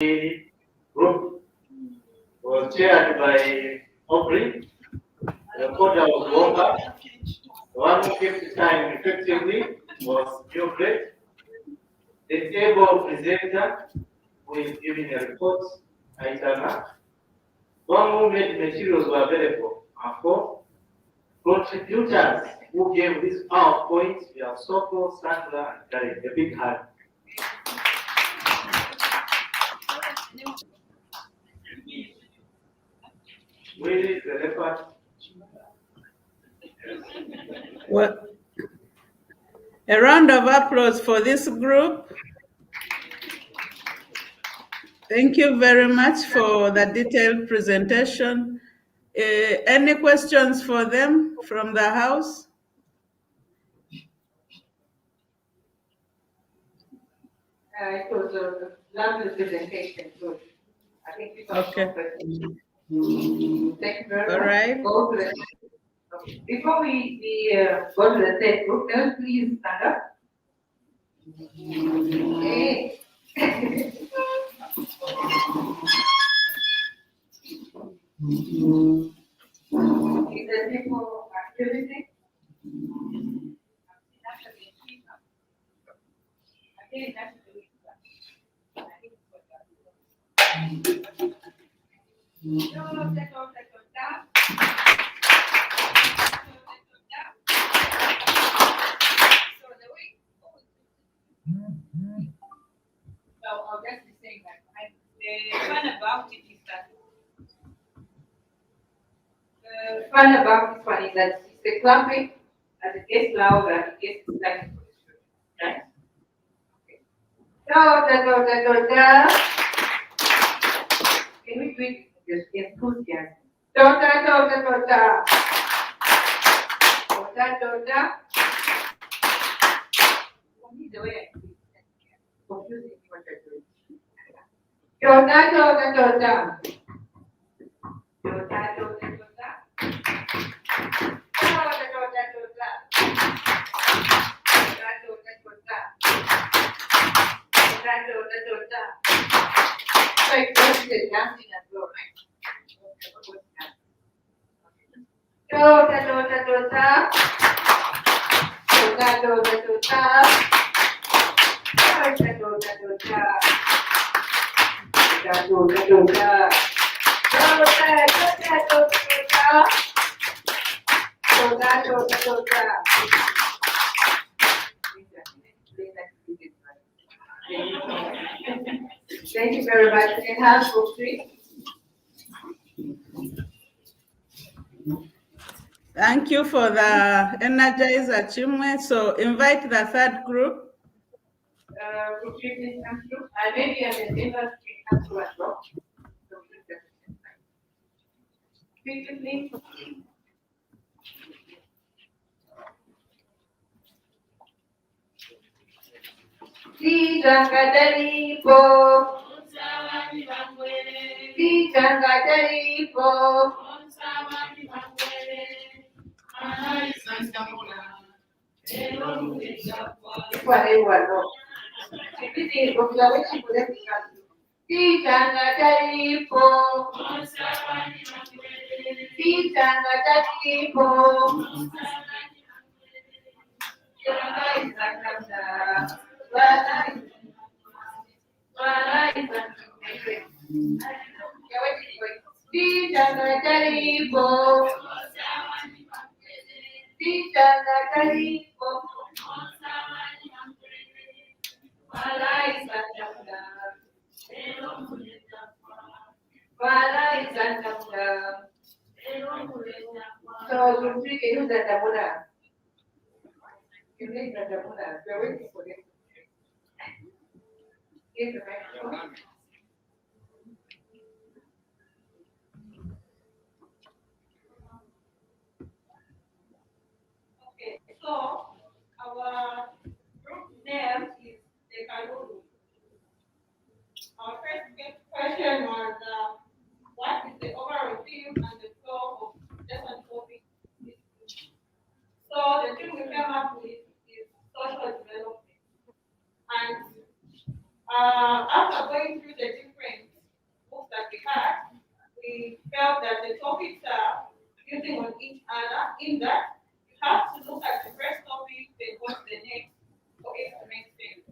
group was chaired by Aubrey. The reporter was Walker. The one who kept the time effectively was Gilbert. The table presenter who is giving a report, Aitana. One who made materials were available are four. Contributors who gave this PowerPoint were Soko, Sandra, and Gary. A big hand. Where is the record? Well, a round of applause for this group. Thank you very much for the detailed presentation. Any questions for them from the house? It was a lovely presentation. Good. I think we got Okay. Thank you very much. All right. Okay. Before we go to the third group, can you please stand up? Okay. Is there people activity? I'll just be saying that the fun about it is that the fun about this one is that it's the clapping and it gets louder, it gets like right? Okay. Da. Can we do it with enthusiasm? Da. Only the way I do it. Confusing what I do. Da. Like dancing as well, right? Thank you very much. And have book 3. Thank you for the Energizer Chimwe. So invite the third group. Group 3 please come through. And maybe I can never come through as well. Please. Tijangadaripo. So you can use that Damuna. You need that Damuna. We're waiting for it. Here's the microphone. Okay, so our group name is the Karuru. Our first question was what is the overall theme and the flow of lesson topic? So the thing we came up with is social development. And after going through felt that the topics are building on each other, in that you have to look at the first topic, then go to the next, for it to make sense.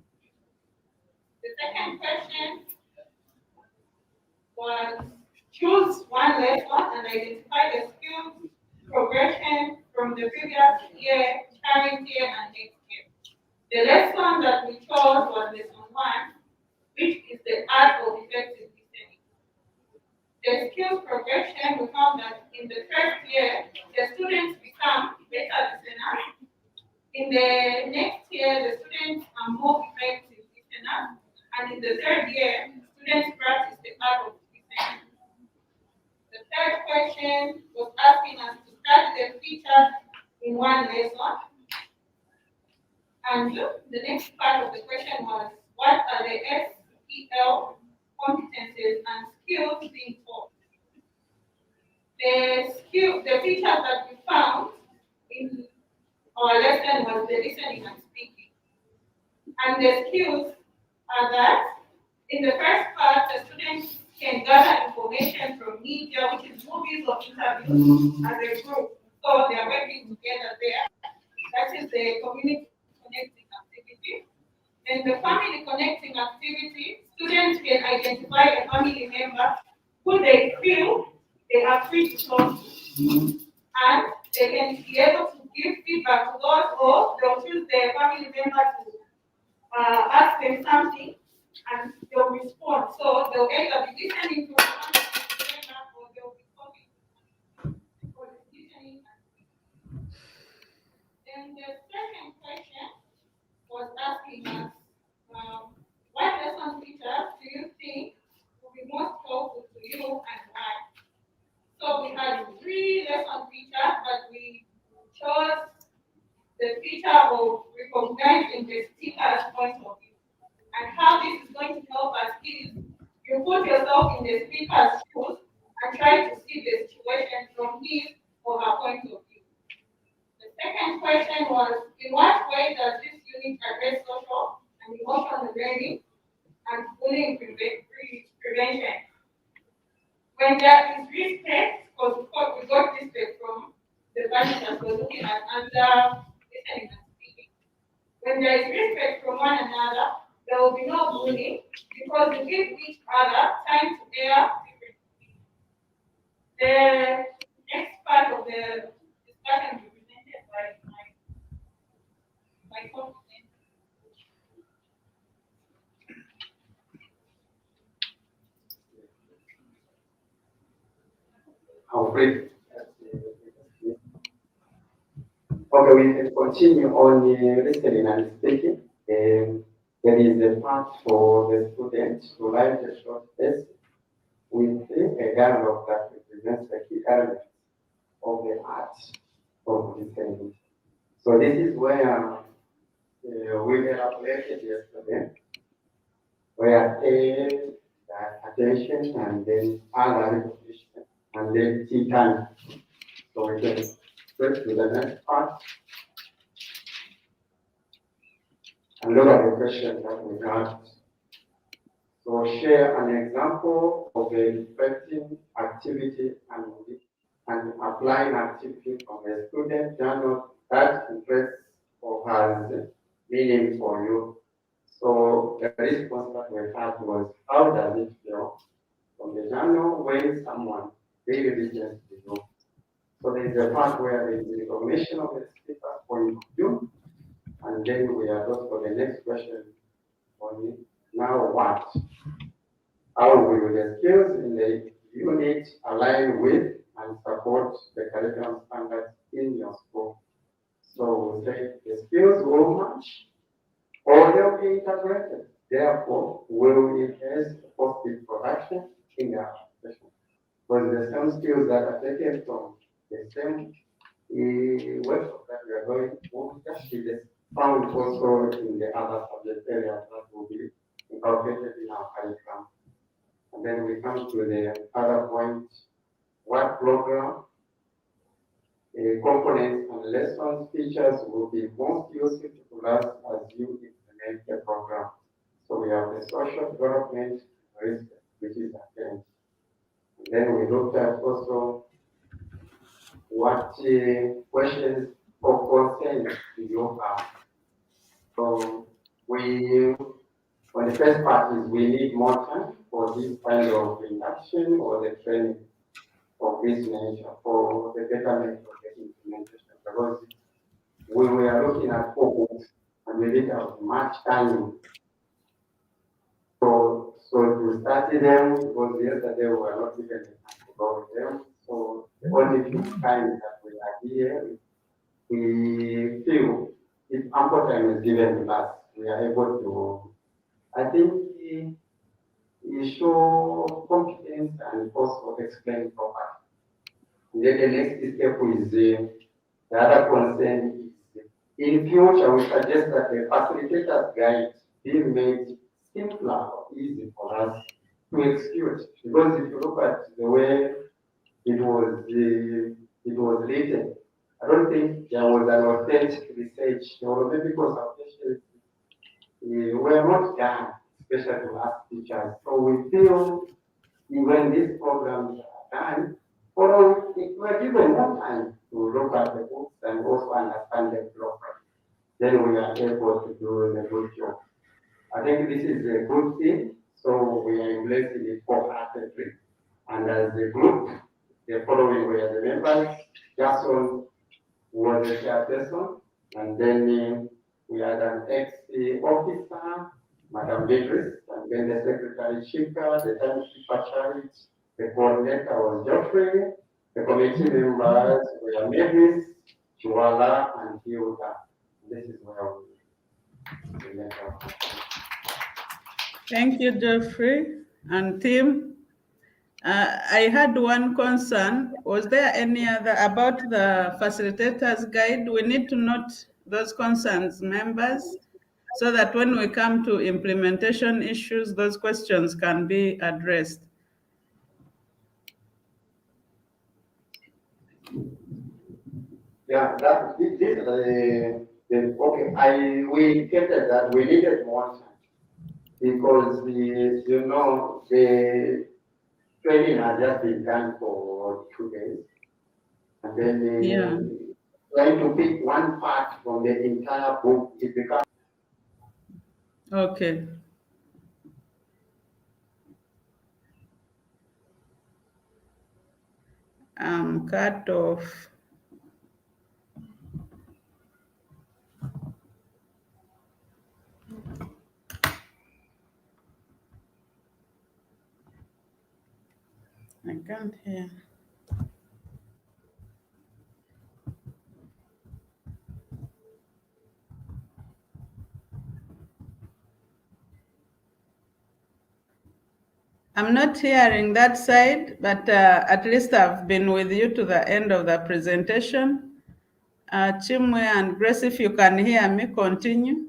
The second question was choose one lesson and identify the skills progression from the previous year, current year, and next year. The lesson that we chose was lesson 1, which is the art of effective listening. The skills progression, we found that in the first year, the students become better listeners. In the next year, the students are more effective listeners. And in the third year, students practice the art of listening. The third question was asking us to study the features in one lesson. And the next part of the question was, what are the SEL competencies and skills being taught? The features that we found in our lesson was the listening and speaking. And the skills are that in the first part, the students can gather information from media, which is movies or interviews, as a group. So they are working together there. That is the community connecting activity. Then the family connecting activity, students can identify a family member who they feel they are free to talk to. And they can be able to give feedback to those, or they'll choose their family member to ask them something and they'll respond. So they'll either be listening to one member or they'll be talking or listening. Then the second question was asking us, what lesson features do you think will be most helpful to you and why? So we had 3 lesson features, but we chose the feature of recognizing the speaker's point of view. And how this is going to help us is you put yourself in the speaker's shoes and try to see the situation from his or her point of view. The second question was, in what way does this unit address social and emotional learning and bullying prevention? When there is respect, because we got respect from the values that we're looking at under listening and speaking. When there is respect from one another, there will be no bullying because we give each other time to air different opinions. The next part of the discussion will be presented by my co-presenter. How brief. Okay, we can continue on listening and speaking. There is a part for the student to write a short essay with a dialogue that represents the key elements of the art of listening. So this is where we elaborated yesterday, where A, that attention, and then other recognition, and then T time. So we can go to the next part and look at the question that we got. So share an example of a effective activity and applying activity from a student journal that interests or has meaning for you. So the response that we had was, how does it feel from the journal when someone really listens to you? So there is a part where there is the recognition of the speaker point of view, and then we are just for the next question on now what? How will the skills in the unit align with and support the curriculum standards in your school? So we say the skills will match or they'll be integrated. Therefore, will enhance positive production in the application. Because the same skills that are taken from the same workshop that we are going to just be found also in the other subject areas that will be incorporated in our curriculum. And then we come to the other point, what program components and lessons features will be most useful to us as you implement the program. So we have the social development risk, which is again. Then we looked at also what questions or concerns do you have. So on the first part is we need more time for this kind of induction or the training of this nature for the betterment of the implementation, because we were looking at 4 books and we didn't have much time. So to study them, because yesterday we were not even about them. So the only few times that we are here, we feel if ample time is given to us, we are able to, I think, show competence and also explain properly. Then the next step is the other concern is in future we suggest that the facilitator's guide be made simpler or easy for us to execute. Because if you look at the way it was written, I don't think there was an authentic research or maybe because of questions were not done, especially to us teachers. So we feel when these programs are done, or we're given more time to look at the books and also understand them properly, then we are able to do the good job. I think this is a good thing, so we are embracing it wholeheartedly. And as a group, the following were the members. Jason was the chairperson, and then we had an ex-officer, Madam Beatrice, and then the secretary Chika, the timekeeper Charity, the coordinator was Geoffrey, the committee members were Mavis, Chuala, and Hilda. This is where we met up. Thank you, Geoffrey and team. I had one concern. Was there any other about the facilitator's guide? We need to note those concerns, members, so that when we come to implementation issues, those questions can be addressed. Yeah, that okay. We indicated that we needed more time because the training has just been done for 2 days, and then trying to pick one part from the entire book, it becomes Okay. Cut off. I can't hear. I'm not hearing that side, but at least I've been with you to the end of the presentation. Chimwe and Grace, if you can hear me, continue.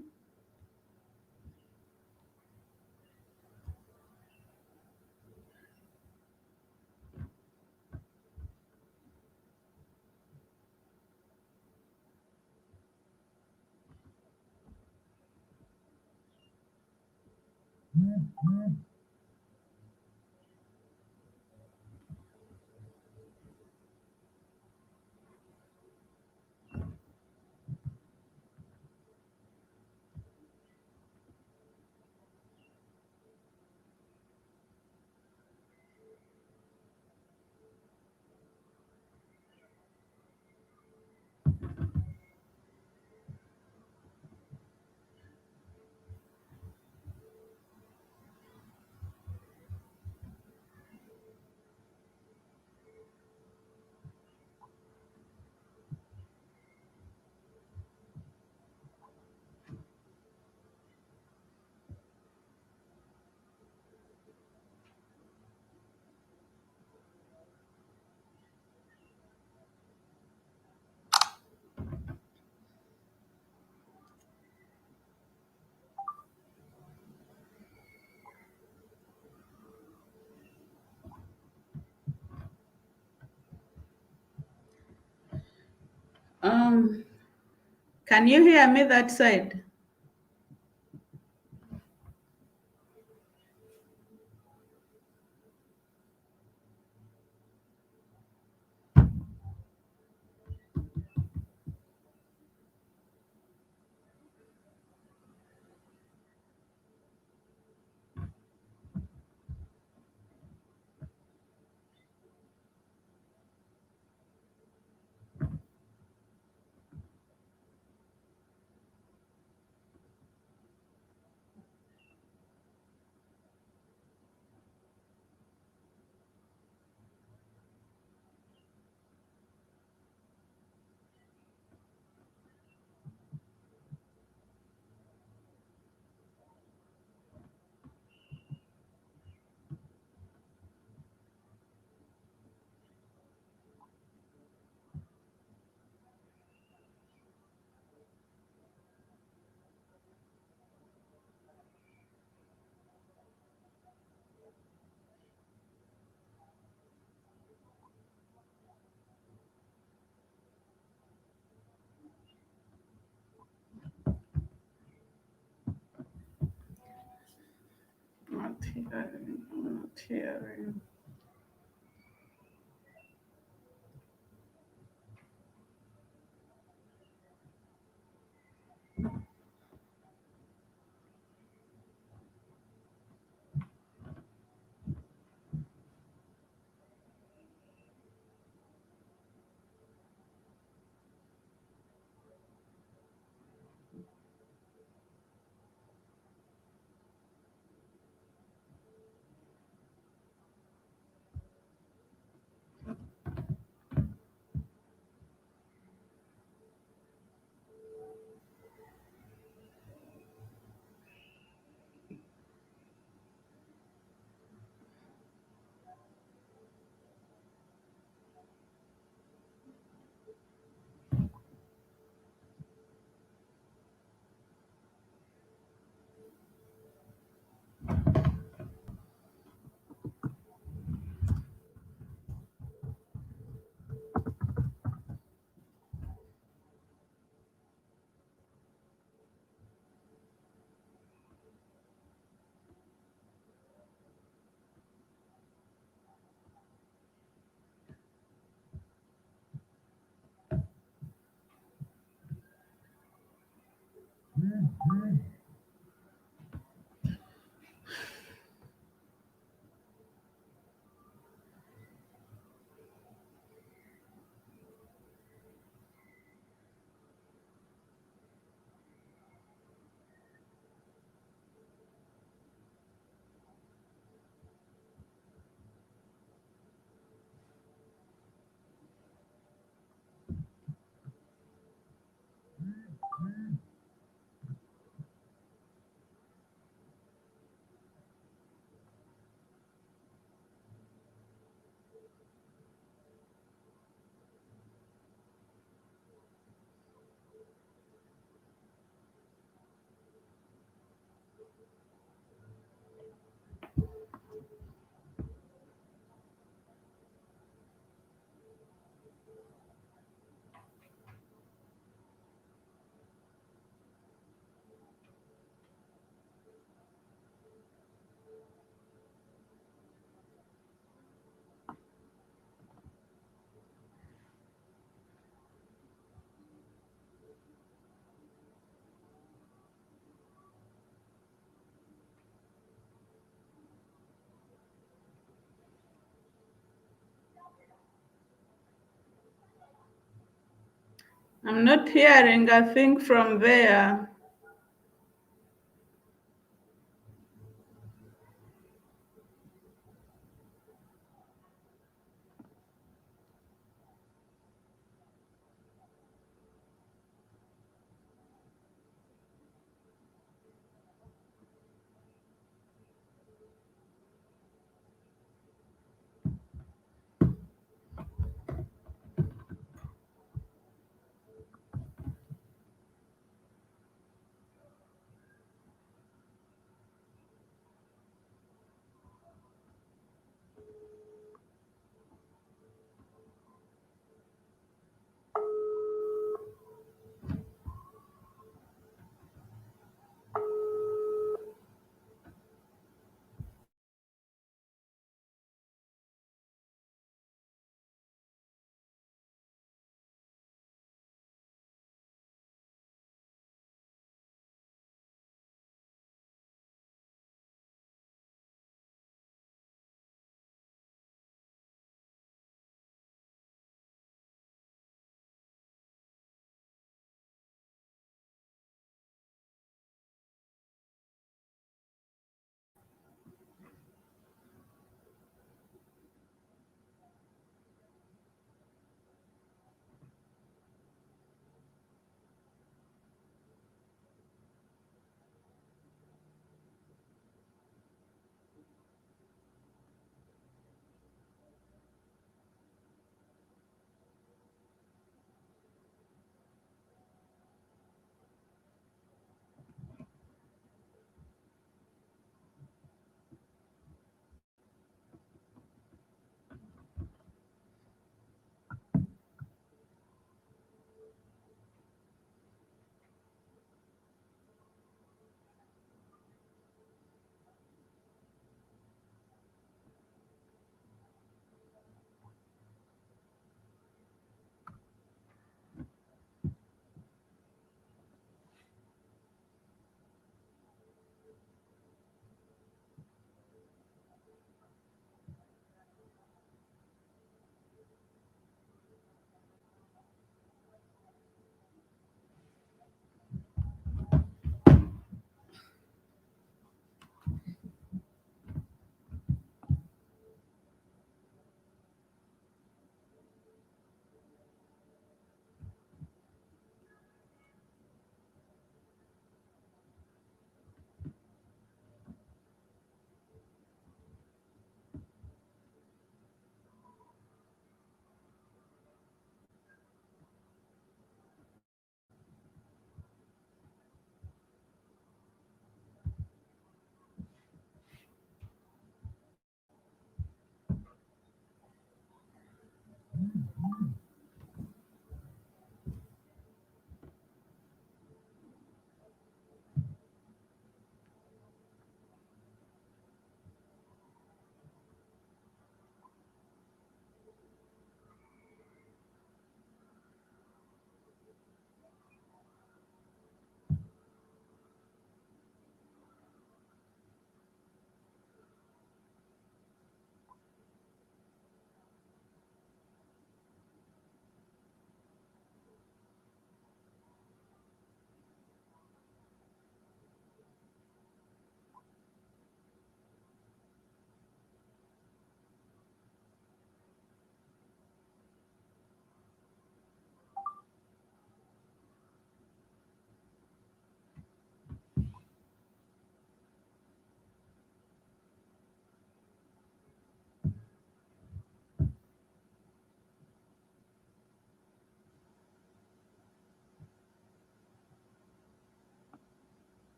Can you hear me that side? I'm not hearing. I'm not hearing a thing from there.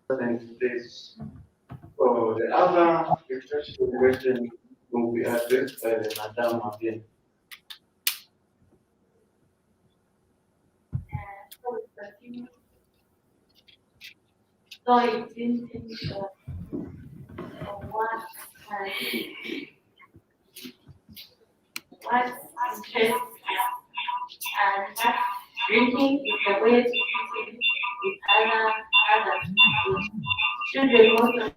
And this, the other question will be addressed by the Madam again. So it didn't what interest and what drinking is the way to fit with others. Children most of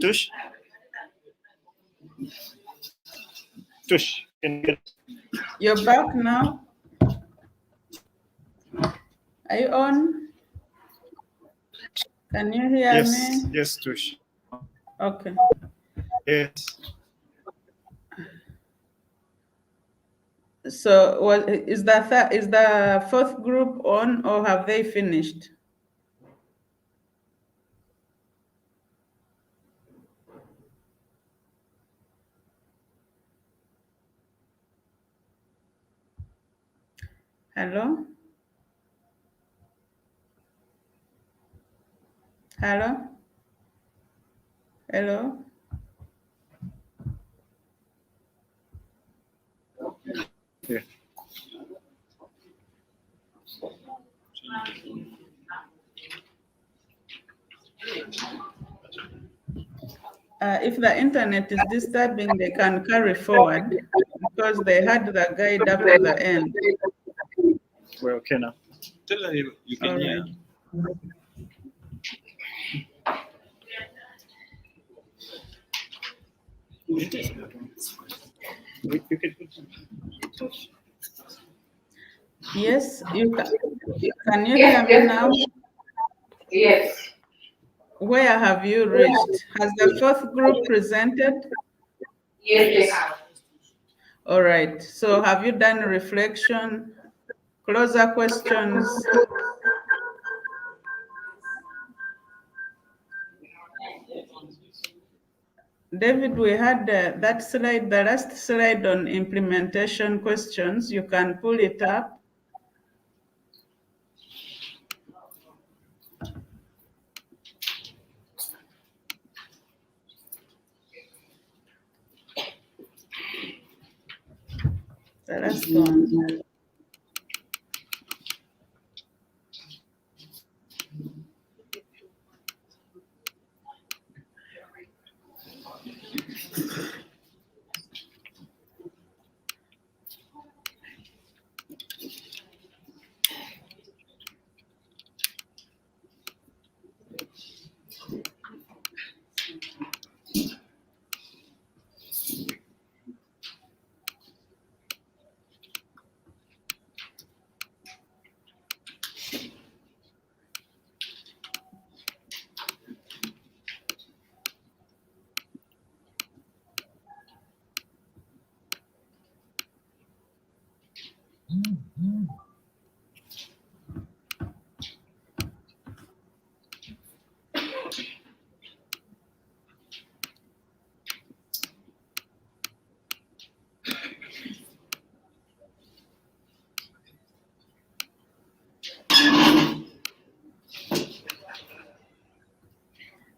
Tush? Tush, can you get You're back now. Are you on? Can you hear yes, me? yes, Tush. Okay. Yes. So is the fourth group on, or have they finished? Hello? Hello? Hello? Yeah. If the internet is disturbing, they can carry forward because they had the guide up to the end. We're okay now. Tell her you can All hear. right. You can. Yes, you can you hear me now? Yes. Where have you reached? Has the fourth group presented? Yes, they have. All right. So have you done reflection, closer questions? David, we had that slide, the last slide on implementation questions. You can pull it up. The last one.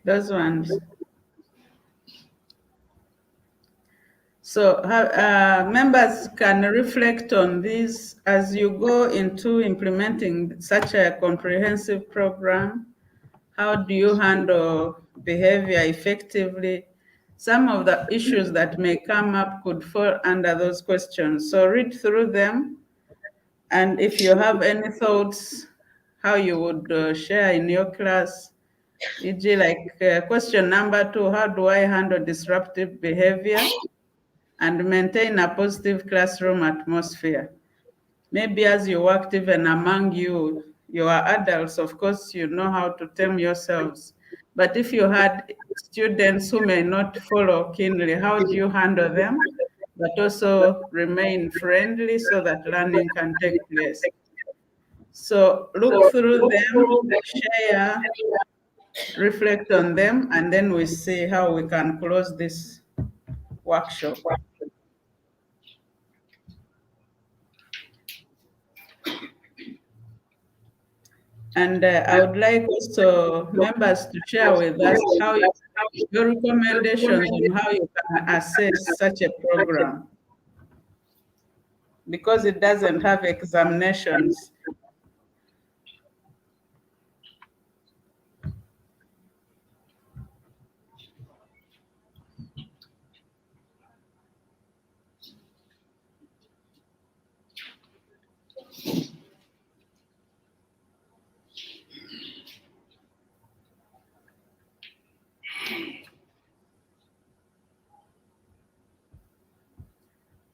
Those ones. So members can reflect on these as you go into implementing such a comprehensive program. How do you handle behavior effectively? Some of the issues that may come up could fall under those questions. So read through them. And if you have any thoughts, how you would share in your class, e.g. like question number 2, how do I handle disruptive behavior and maintain a positive classroom atmosphere? Maybe as you worked even among you are adults, of course, you know how to tame yourselves. But if you had students who may not follow keenly, how do you handle them, but also remain friendly so that learning can take place? So look through them, share, reflect on them, and then we see how we can close this workshop. And I would like also members to share with us how your recommendations on how you can assess such a program, because it doesn't have examinations.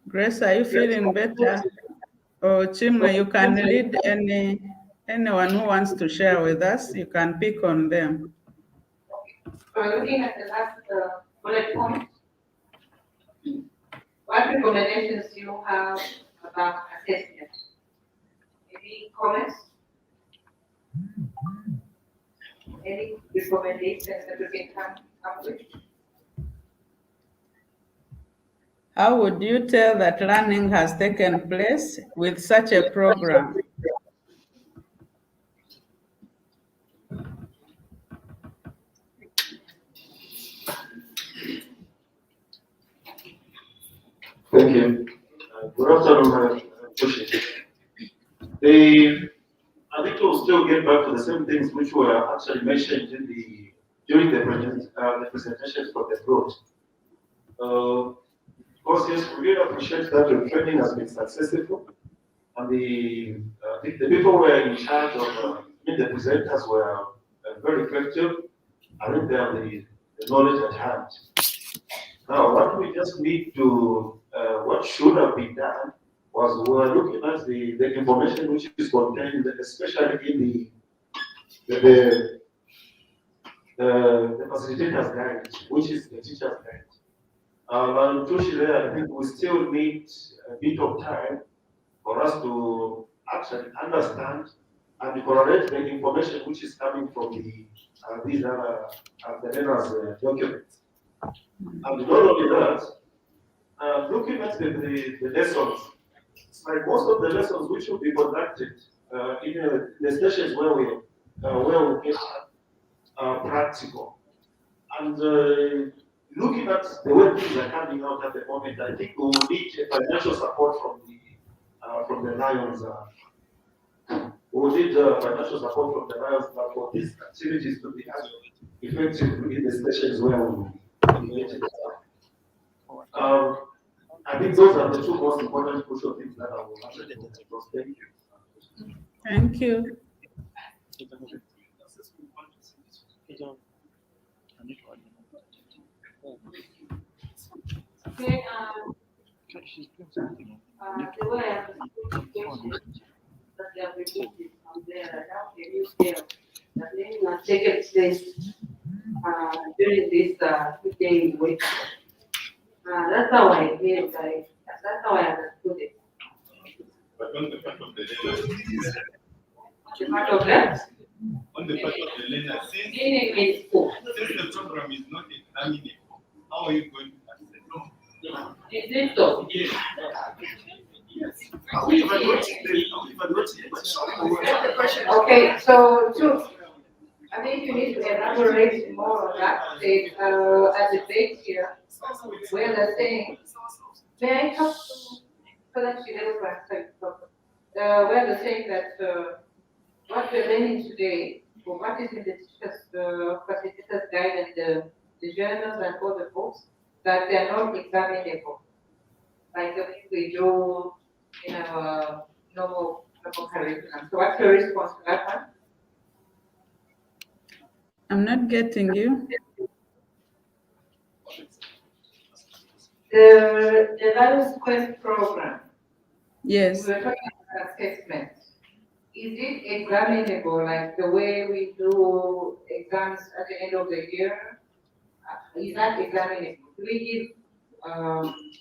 Grace, are you feeling better? Or Chimwe, you can lead anyone who wants to share with us. You can pick on them. We're looking at the last bullet point. What recommendations do you have about assessment. Any comments? Any recommendations that we can come up with? How would you tell that learning has taken place with such a program? Thank you. Good afternoon, Kushi. I think we'll still get back to the same things which were actually mentioned during the presentations for the growth. Of course, yes, we really appreciate that the training has been successful, and the people who were in charge of the presenters were very effective. I think they have the knowledge at hand. Now, what we just need to, what should have been done was we were looking at the information which is contained, especially in the facilitator's guide, which is the teacher's guide. Unfortunately, I think we still need a bit of time for us to actually understand and correlate the information which is coming from these other the learners' documents. And not only that, looking at the lessons, it's like most of the lessons which will be conducted in the stations where we get practical. And looking at the way things are coming out at the moment, I think we will need financial support from the Lions. We will need financial support from the Lions for these activities to be effective in the stations where we get it. I think those are the two most important crucial things that I will actually focus. Thank you. Thank you. Okay, the way I understood that they have removed it from there, now the new scale, that they will take place during this 2-day week. That's how I hear it, that's how I understood it. But on the part of the learner, The part of that, on the part of the learner, meaning in school. since the program is not examinable, how are you going to assess? Is it so? Yes. Okay, so I think you need to elaborate more on that. As a base here, where they're saying, may I talk to where they're saying that what we're learning today, or what is in the teacher's facilitator's guide and the journals and all the books, that they are not examinable, like the things we do in our normal curriculum. So what's your response to that one? I'm not getting you. The Values Quest program, Yes. we were talking about assessment. Is it examinable, like the way we do exams at the end of the year? Is that examinable? Do we give,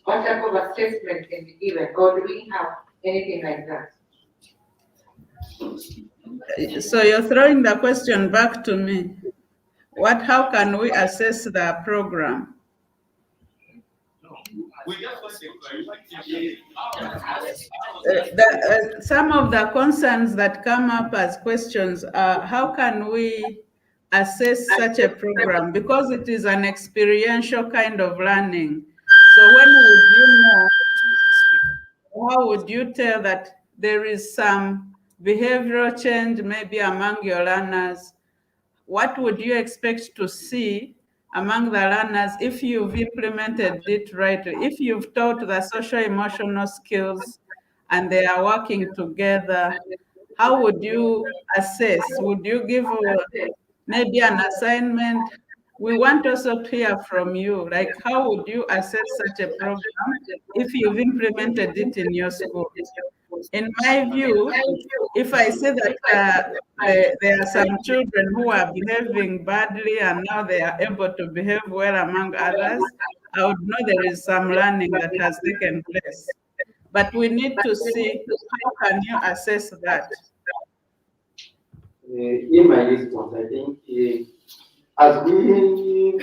what type of assessment can be given, or do we have anything like that? So you're throwing the question back to me. How can we assess the program? We just want to Some of the concerns that come up as questions are, how can we assess such a program? Because it is an experiential kind of learning. So when would you know, how would you tell that there is some behavioral change maybe among your learners? What would you expect to see among the learners if you've implemented it right? If you've taught the social emotional skills and they are working together, how would you assess? Would you give maybe an assignment? We want also to hear from you, like how would you assess such a program if you've implemented it in your school? In my view, if I say that there are some children who are behaving badly and now they are able to behave well among others, I would know there is some learning that has taken place. But we need to see how can you assess that. In my response, I think as we do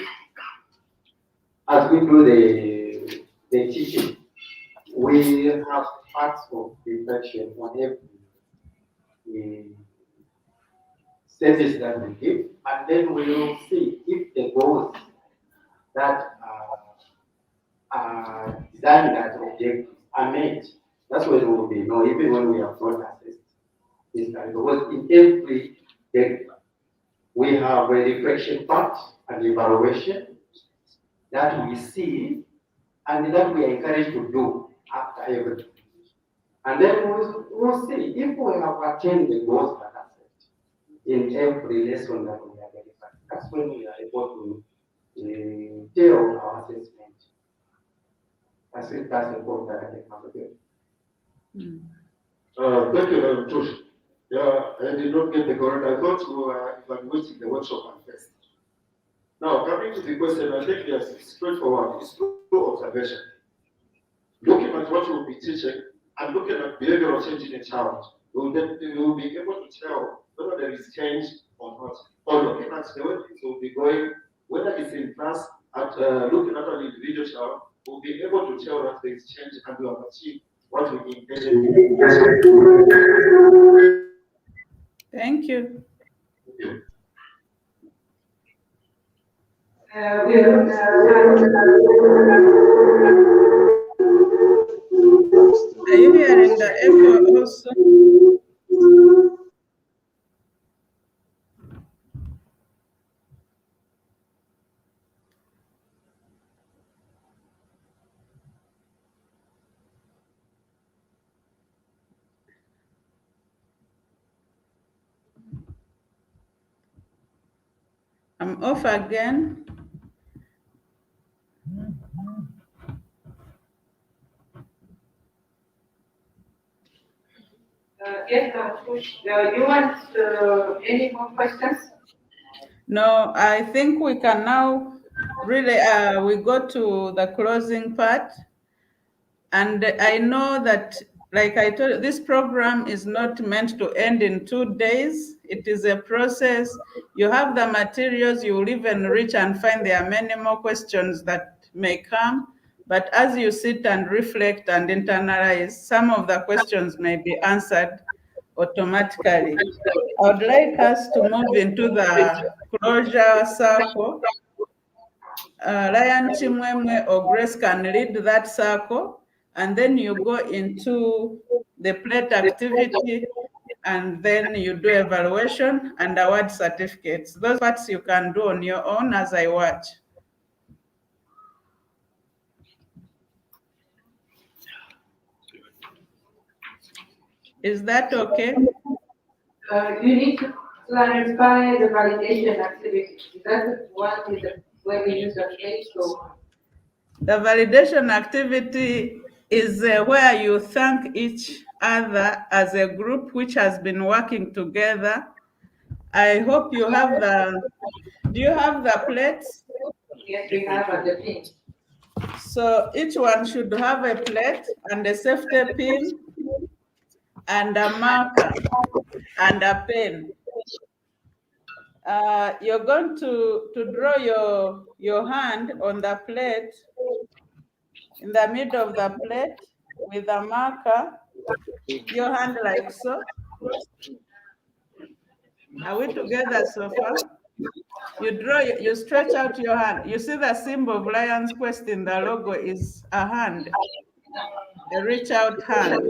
the teaching, we have parts of reflection on every service that we give, and then we will see if the goals that are designed as objectives are met. That's when we will be no, even when we have not assessed this time. Because in every day we have a reflection part and evaluation that we see and that we are encouraged to do after everything. And then we'll see if we have attained the goals that are set in every lesson that we are delivering. That's when we are able to tell our assessment. That's it, that's the point that I can have again. Thank you, Tush. Yeah, I did not get the correct. I thought we were evaluating the workshop at first. Now, coming to the question, I think yes, it's straightforward. It's through observation. Looking at what we'll be teaching and looking at behavioral change in a child, we will be able to tell whether there is change or not. Or looking at the way things will be going, whether it's in class, looking at an individual child, we'll be able to tell that there is change and we have achieved what we intended. Thank you. We will Are you hearing the echo also? I'm off again. Yes, you want any more questions? No, I think we can now really, we go to the closing part. And I know that, like I told you, this program is not meant to end in 2 days. It is a process. You have the materials, you will even reach and find there are many more questions that may come. But as you sit and reflect and internalize, some of the questions may be answered automatically. I would like us to move into the closure circle. Ryan Chimwemwe or Grace can lead that circle, and then you go into the plate activity, and then you do evaluation and award certificates. Those parts you can do on your own as I watch. Is that okay? You need to clarify the validation activity. Is that what is where we use the page? So the validation activity is where you thank each other as a group which has been working together. I hope you have do you have the plates? yes, we have at the pin. So each one should have a plate and a safety pin and a marker and a pen. You're going to draw your hand on the plate, in the middle of the plate with a marker, your hand like so. Are we together so far? You stretch out your hand. You see the symbol of Lion's Quest in the logo is a hand, a reach out hand.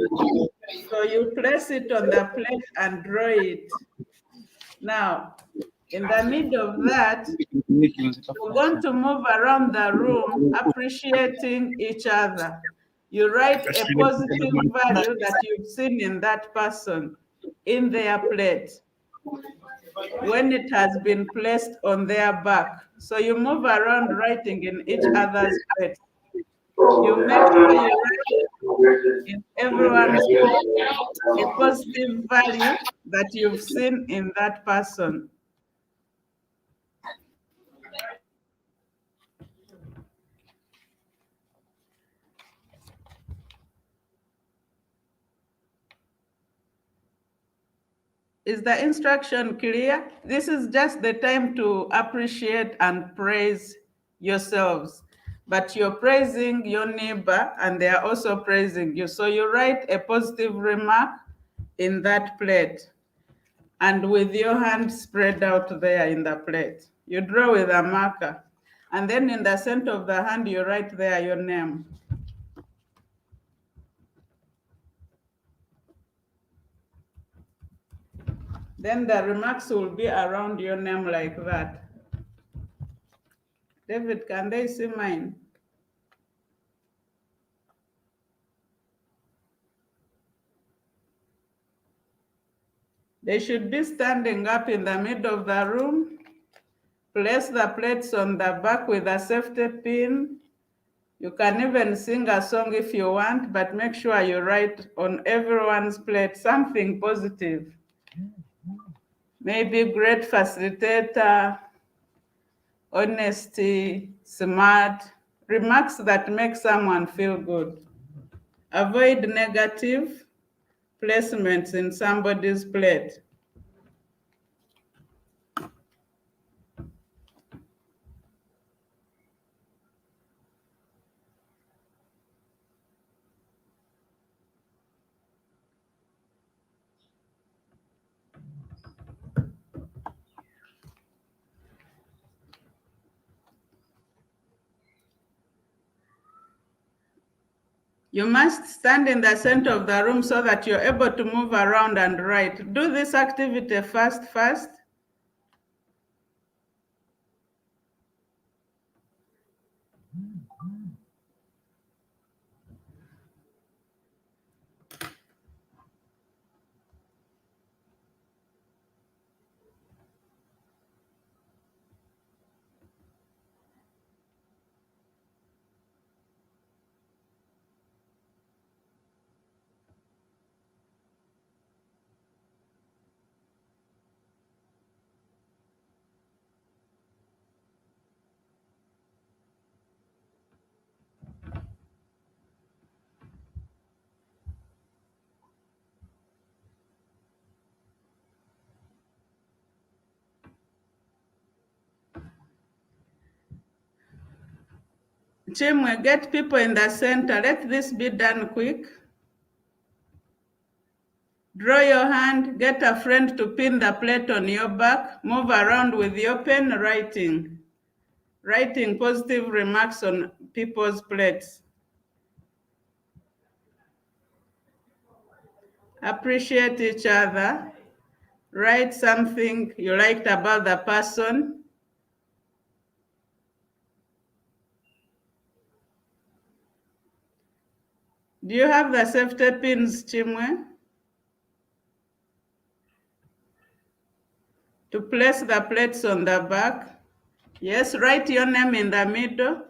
So you place it on the plate and draw it. Now, in the middle of that, we're going to move around the room, appreciating each other. You write a positive value that you've seen in that person in their plate when it has been placed on their back. So you move around writing in each other's plate. You make sure you write in everyone's plate a positive value that you've seen in that person. Is the instruction clear? This is just the time to appreciate and praise yourselves. But you're praising your neighbor and they are also praising you. So you write a positive remark in that plate and with your hand spread out there in the plate. You draw with a marker. And then in the center of the hand, you write there your name. Then the remarks will be around your name like that. David, can they see mine? They should be standing up in the middle of the room. Place the plates on the back with a safety pin. You can even sing a song if you want, but make sure you write on everyone's plate something positive. Maybe great facilitator, honesty, smart, remarks that make someone feel good. Avoid negative placements in somebody's plate. You must stand in the center of the room so that you're able to move around and write. Do this activity fast. Chimwe, get people in the center. Let this be done quick. Draw your hand, get a friend to pin the plate on your back, move around with your pen, writing positive remarks on people's plates. Appreciate each other. Write something you liked about the person. Do you have the safety pins, Chimwe? To place the plates on the back. Yes, write your name in the middle.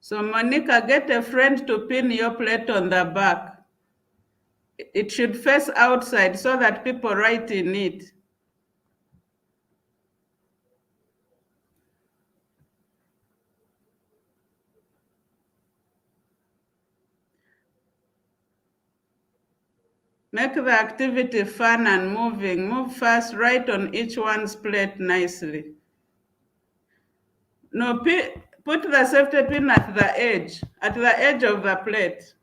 So Monica, get a friend to pin your plate on the back. It should face outside so that people write in it. Make the activity fun and moving. Move fast, write on each one's plate nicely. No, put the safety pin at the edge of the plate.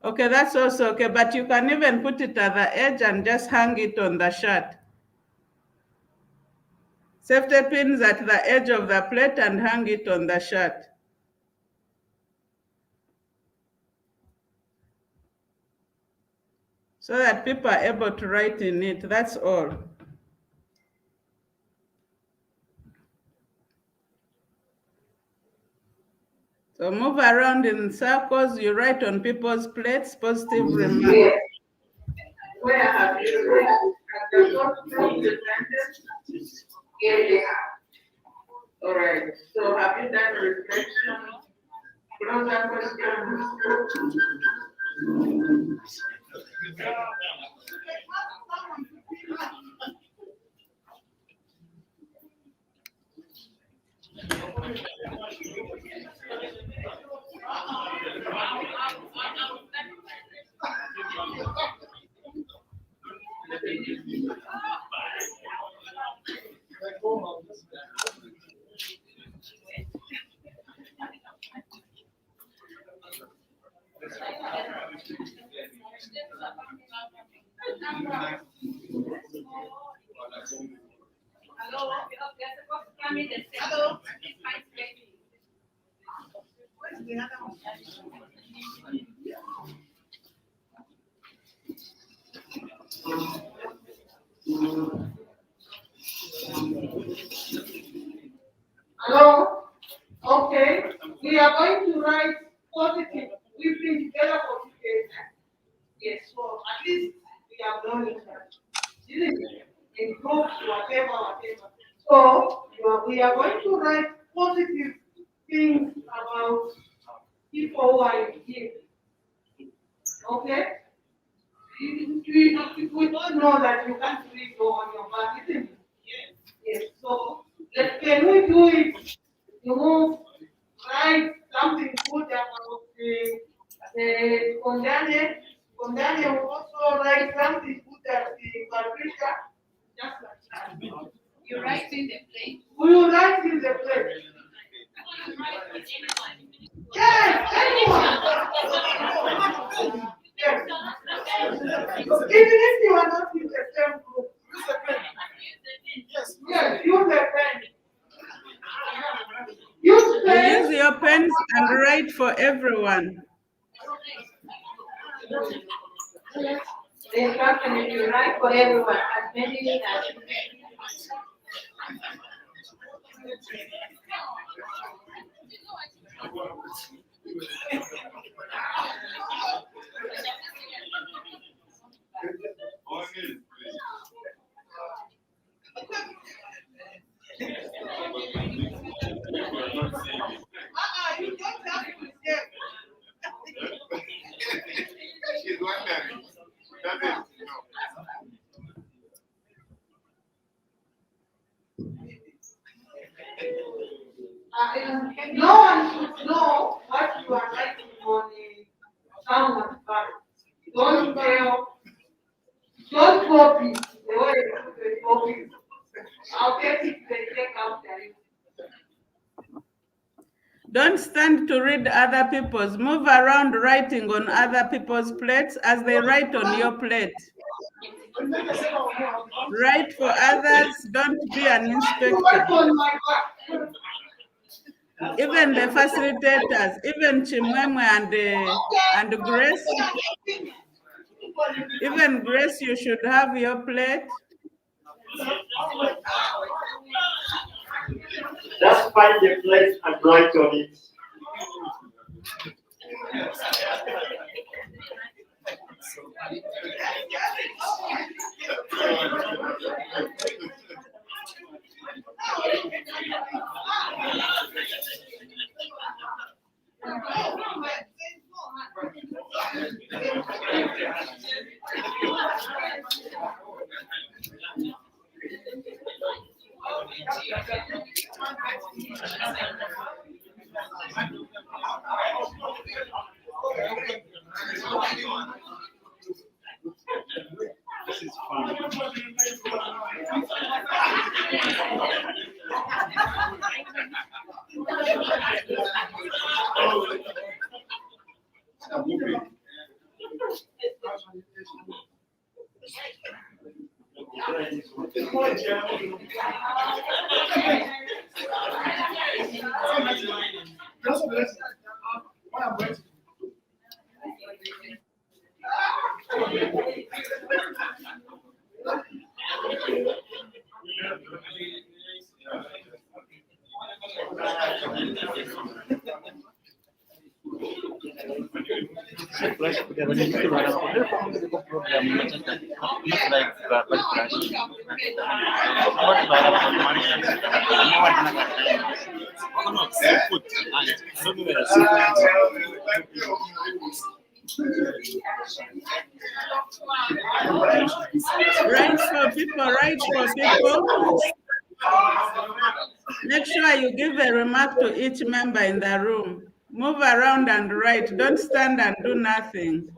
Okay, that's also okay, but you can even put it at the edge and just hang it on the shirt. Safety pins at the edge of the plate and hang it on the shirt. So that people are able to write in it, that's all. So move around in circles, you write on people's plates, positive remarks. Where have you read? At the bottom of the sentence, here they are. All right, so have you done reflection? Closer questions? Hello? Okay. We are going to write positive. We've been together for 2 days. Yes, so at least we have done it. Isn't it? In groups, whatever. So we are going to write positive things about people who are here. Okay? We don't know that you can't read on your back, isn't it? Yes. So can we do it? Write something good about the Kondane. Kondane will also write something good at the Patricia. Just like that. You write in the plate. We will write in the plate. Yes, anyone. Yes. Even if you are not in the same group. Yes, use the pen. Use your pens and write for everyone. The instruction is to write for everyone, as many as You don't have to say. She's wondering. That's it. No one should know what you are writing on someone's back. Don't tell. Don't copy the way you put the copy. I'll get it they take after you. Don't stand to read other people's. Move around writing on other people's plates as they write on your plate. Write for others, don't be an inspector. Even the facilitators, even Chimwemwe and Grace, even Grace, you should have your plate. Just find the plate and write on it. This is fun. Flash punya banyak itu barang produk program macam not like but flash what barang macam ini warna seafood Right for people, right for people. Make sure sure you give a remark to each member in the room. Move around and write. Don't stand and do nothing.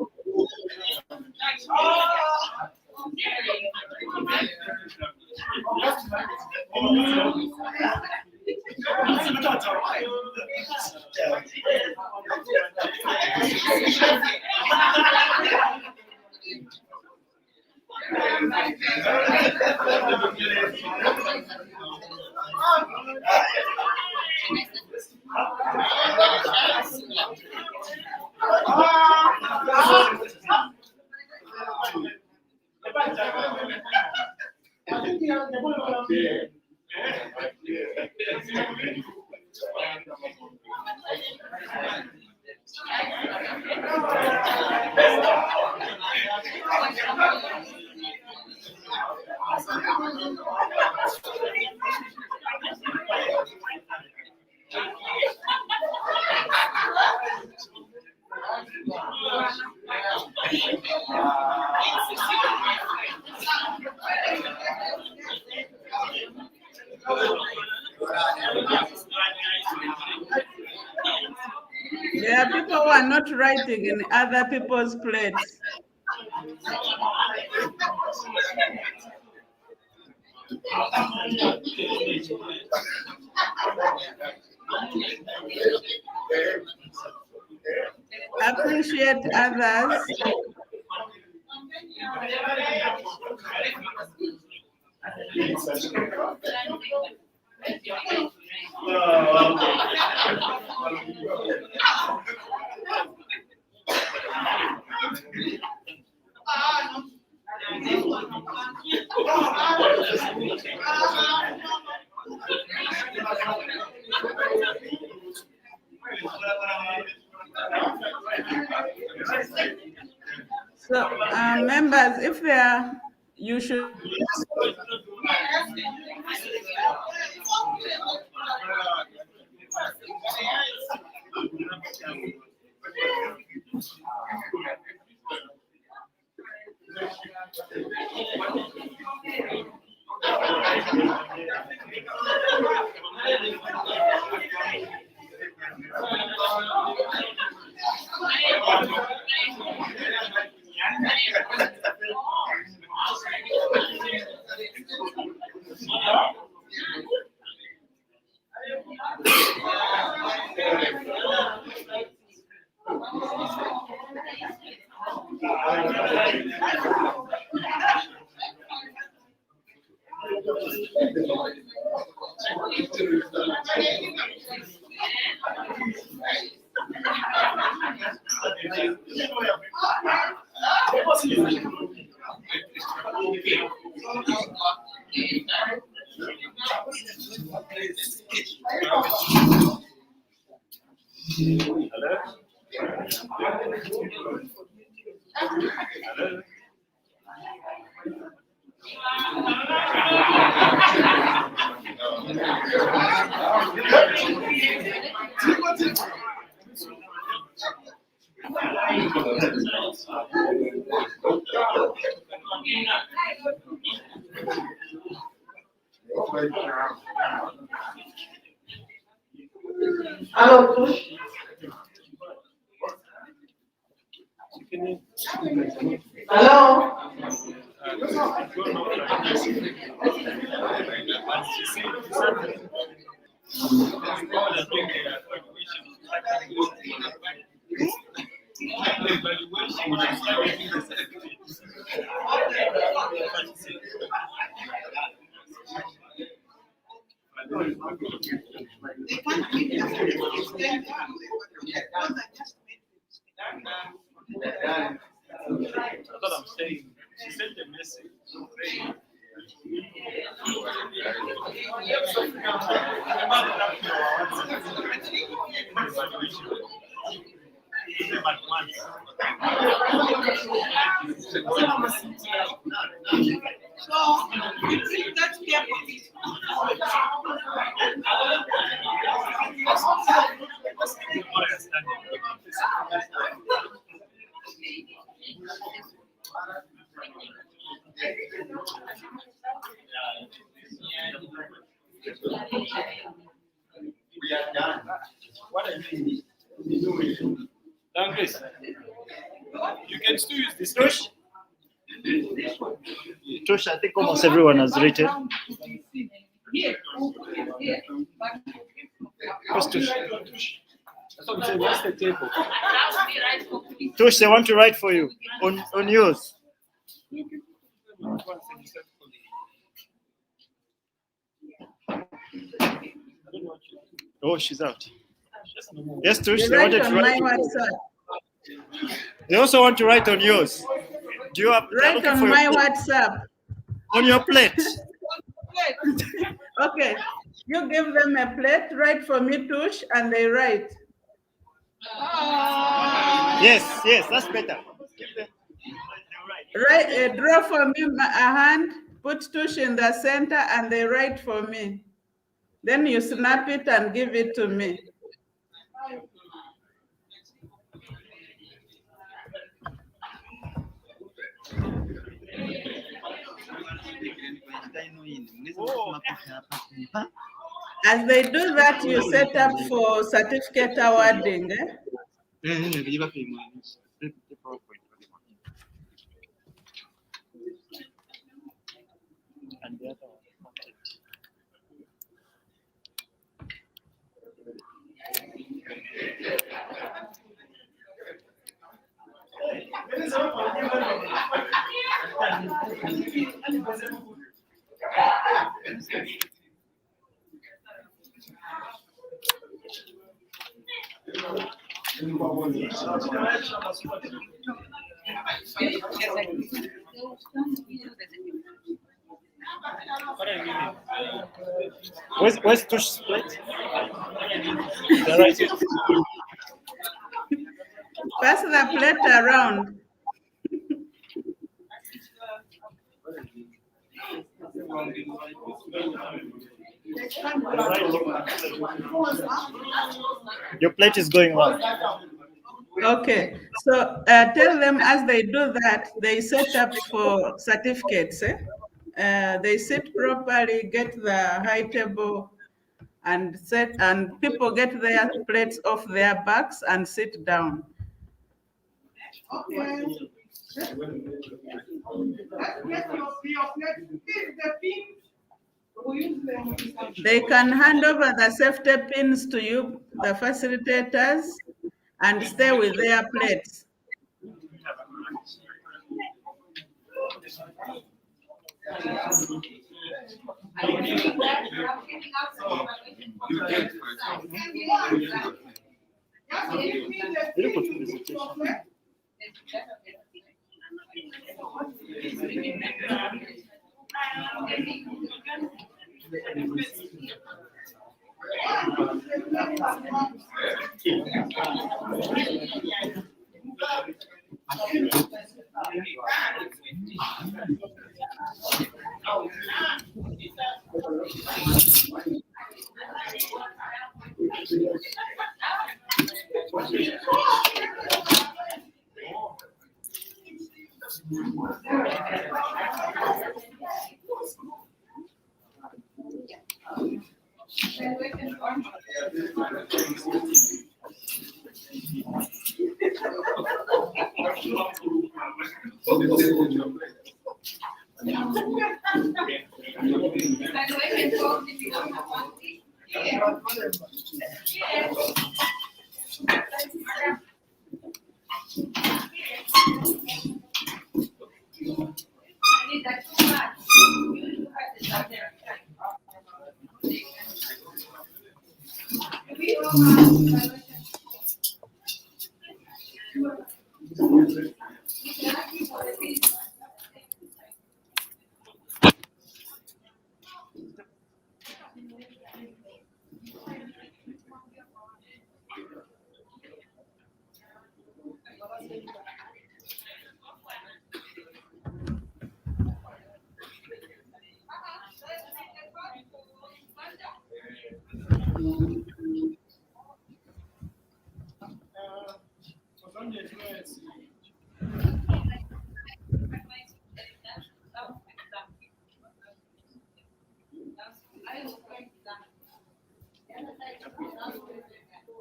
There are people who are not writing in other people's plates. Appreciate others. So, members, if there are, you should. Hello, Tush. Hello. That's what I'm saying. She sent a message. Dangus, you can still use this. Tush? Tush, I think almost everyone has written. Where's Tush? Where's the table? Tush, they want to write for you on yours. Oh, she's out. Yes, Tush, You they write wanted to on my write. WhatsApp. They also want to write on yours. Do you have they're Write looking on for my your plate. WhatsApp. On your plate? Okay, you give them a plate, write for me, Tush, and they write. Yes, that's better. Write, draw for me a hand, put Tush in the center, and they write for me. Then you snap it and give it to me. As they do that, you set up for certificate awarding. And the other one. Where's Tush's plate? They're right here. Pass the plate around. Your plate is going wrong. Okay, so tell them as they do that, they set up for certificates. They sit properly, get the high table, and people get their plates off their backs and sit down. They can hand over the safety pins to you, the facilitators, and stay with their plates.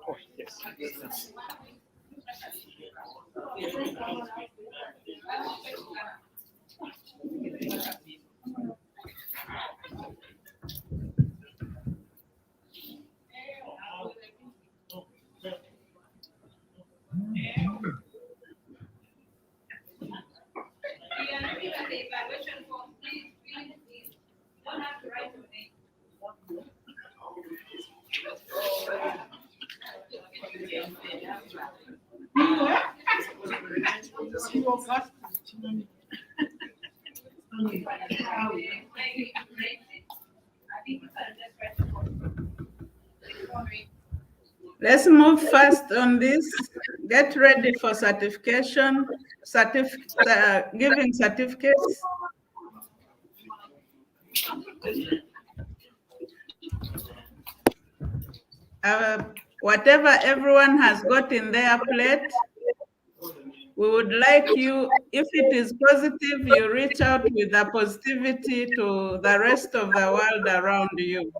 Oh, yes. Let's move fast on this. Get ready for certification, giving certificates. Whatever everyone has got in their plate, we would like you, if it is positive, you reach out with the positivity to the rest of the world around you.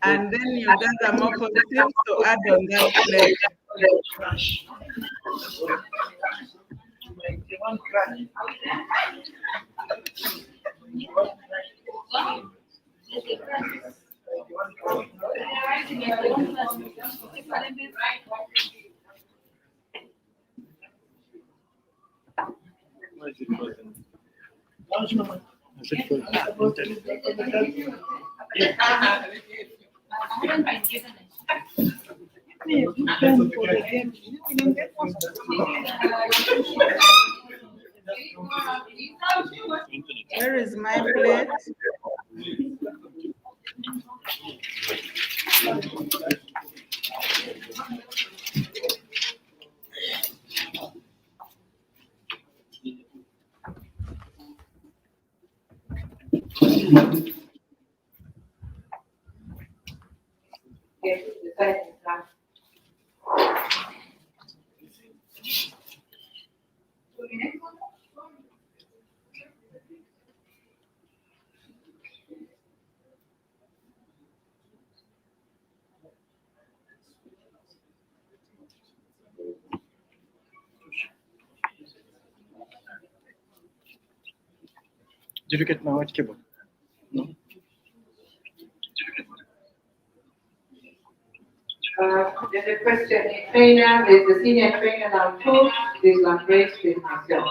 And then you gather more positive to add on that plate. Where is my plate? Yes, the side is done. Did you get my white keyboard? No. There's a question. The trainer, there's the senior trainer now too. There's Grace, there's myself.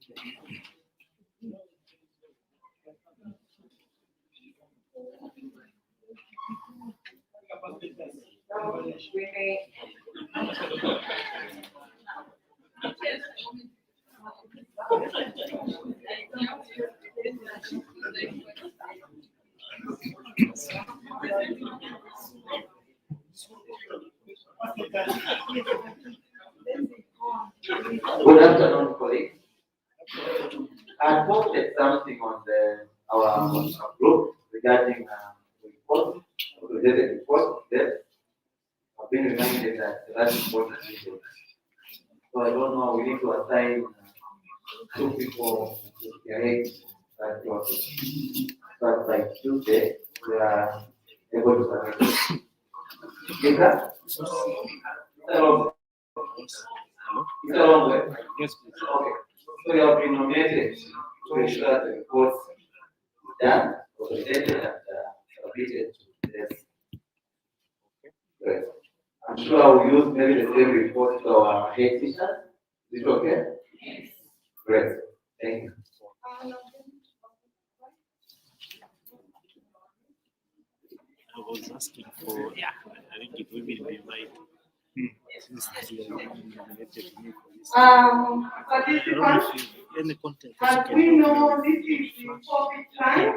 Good afternoon, colleagues. I posted something on our group regarding the report, related report that I've been reminded that that's important issue. So I don't know, we need to assign 2 people to create that process. But by Tuesday, we are able to submit. Is that? Hello. It's a long way. Yes, please. Okay. So you have been nominated to ensure that the report is done, consolidated, and submitted to this. Great. I'm sure I will use maybe the same report to our head teacher. Is it okay? Yes. Great. Thank you. I was asking for, I think it will be right. Since they nominated me for this. Participants, Any content. as we know, this is the COVID time.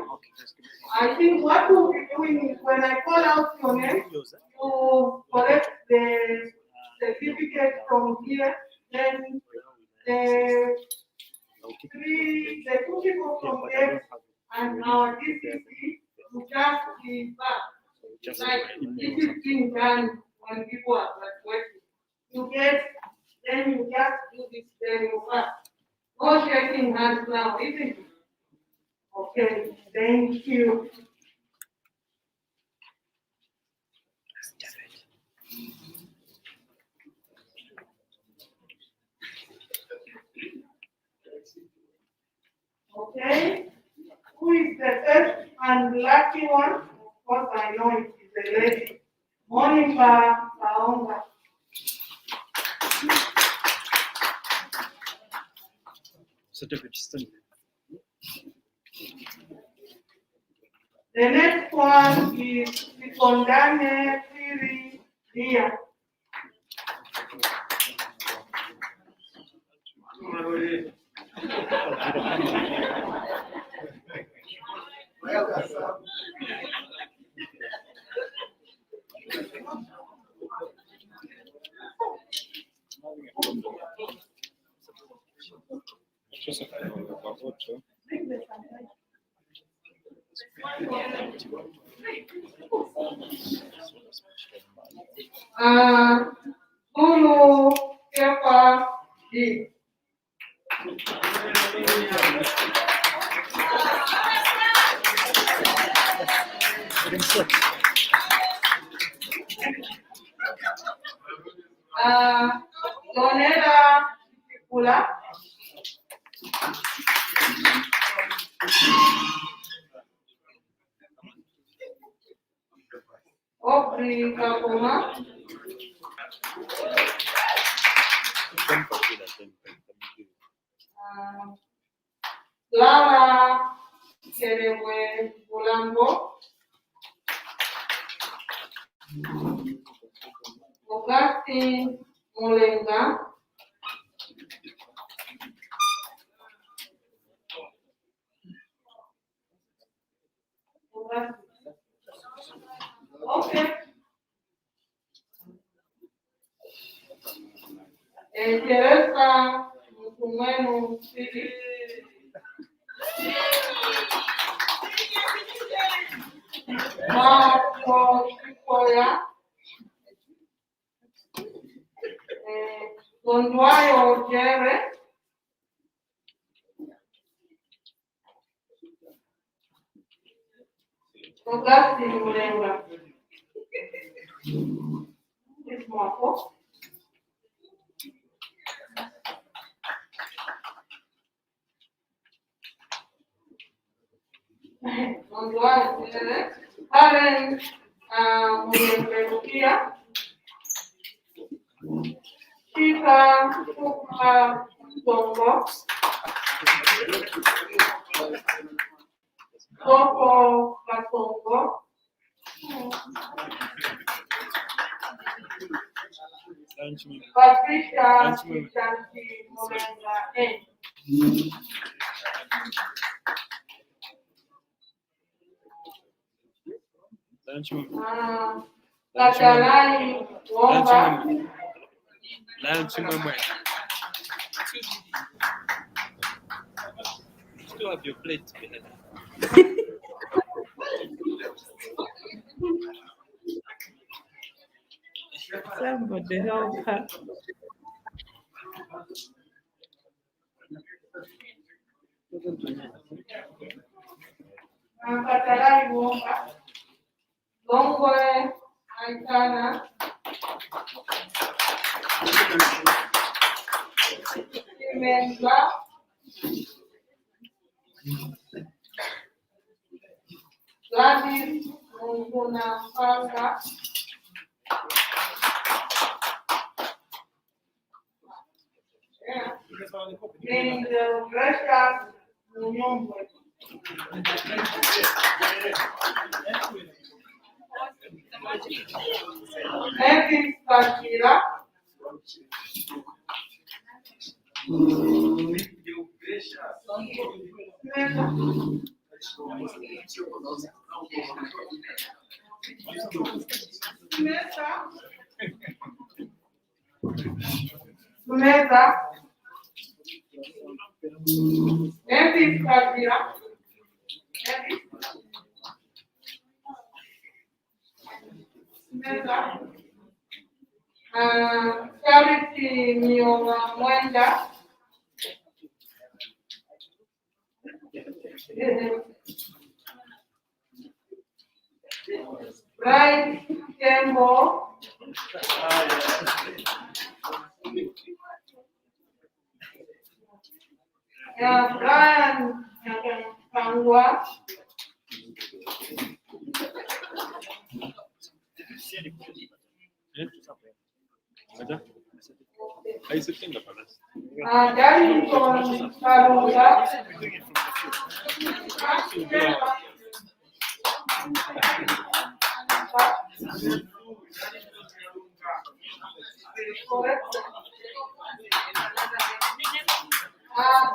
I think what we'll be doing is when I call out your name to collect the certificate from here, then the 2 people from here and our DCC will just be back. Like this is being done when people are graduating. You get, then you just do this, then you back. No shaking hands now, isn't it? Okay, thank you. Okay, who is the first and lucky one? Of course, I know it is a lady. Monica Kaonga. The next one is Sikondane Siri Dia. Lulu Kepa D. Donella Kula. Aubrey Kakuma. Lara Kerewe Bulambo. Augustine Mulenga. Okay. Teresa Mukumenu Sidi. Marco Chicoya. Gondwayo Jere. Augustine Mulenga. This Marco. Gondwayo Jere. Karen Mulenga. Chica Kuka Tongo. Coco Katongo. Patricia Chanti Molenga N. Katalai Womba. Still have your plate behind. Somebody help her. Katalai Womba. Longwe Aitana. Imenza. Gladys Munguna Panga. And Russia Munyongwe. Memphis Bakira. Mesa. Memphis Bakira. Mesa. Charity Mioma Mwenda. Bright Tembo. Brian Kangwa. Darlington Kaluga.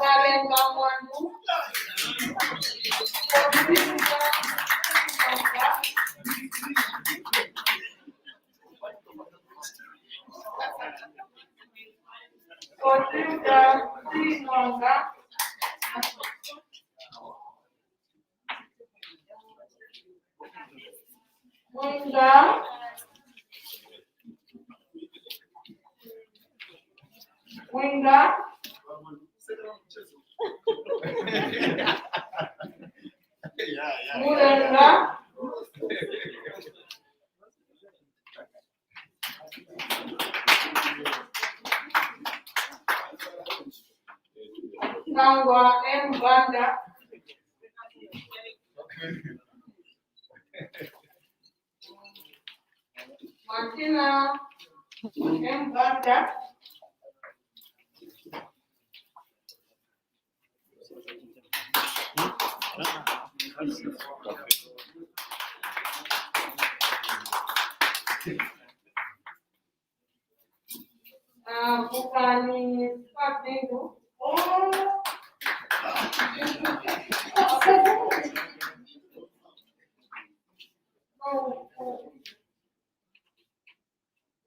Karen Bangwandu. Kotilda Sinonga. Mwinga. Mwinga. Mulenga. Nangwa M. Banda. Martina M. Banda. Bukani Patingu.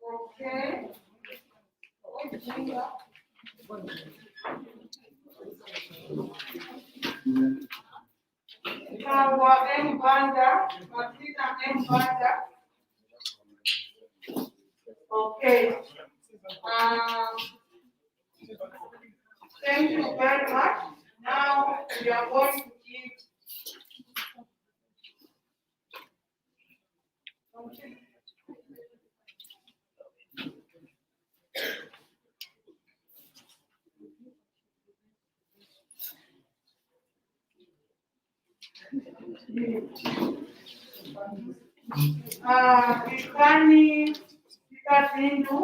Okay. Kawa M. Banda, Martina M. Banda. Okay. Thank you very much. Now we are going to give. Kifani Kikazindu.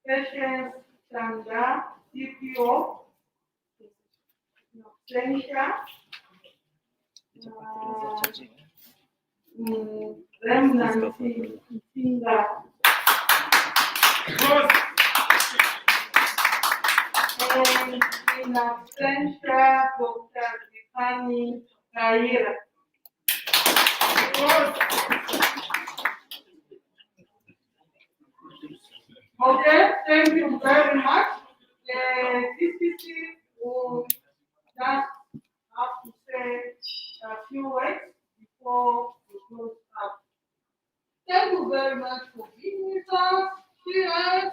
Patience Chanda, CPO, Censure, Remnant Singa, and in absentia, Dr. Vikani Kaira. Okay, thank you very much. The DCC will just have to say a few words before we close up. Thank you very much for being with us. Cheers.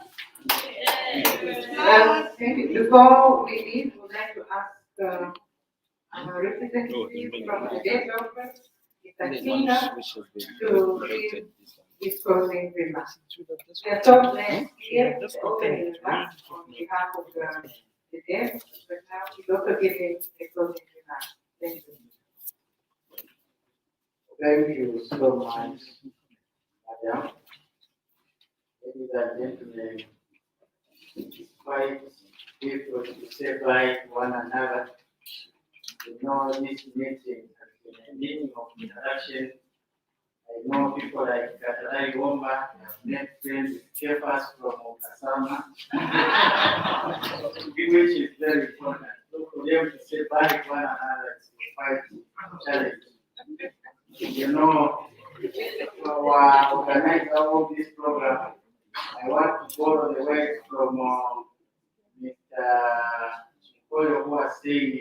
Thank you. Before we leave, we'd like to ask our representative from the development, Mr. Kinga, to give his closing remarks. We are so glad here to open remarks on behalf of the dev, but now he's also giving a closing remark. Thank you. Thank you so much, Madam. Ladies and gentlemen, it's quite difficult to separate one another. You know, this meeting has been a meeting of interaction. I know people like Katarai Womba have met friends with Kephas from Okasama, which is very important. So for them to separate one another is quite challenging. You know, our organizer of this program, I want to borrow the words from Mr. Chikoyo, who was saying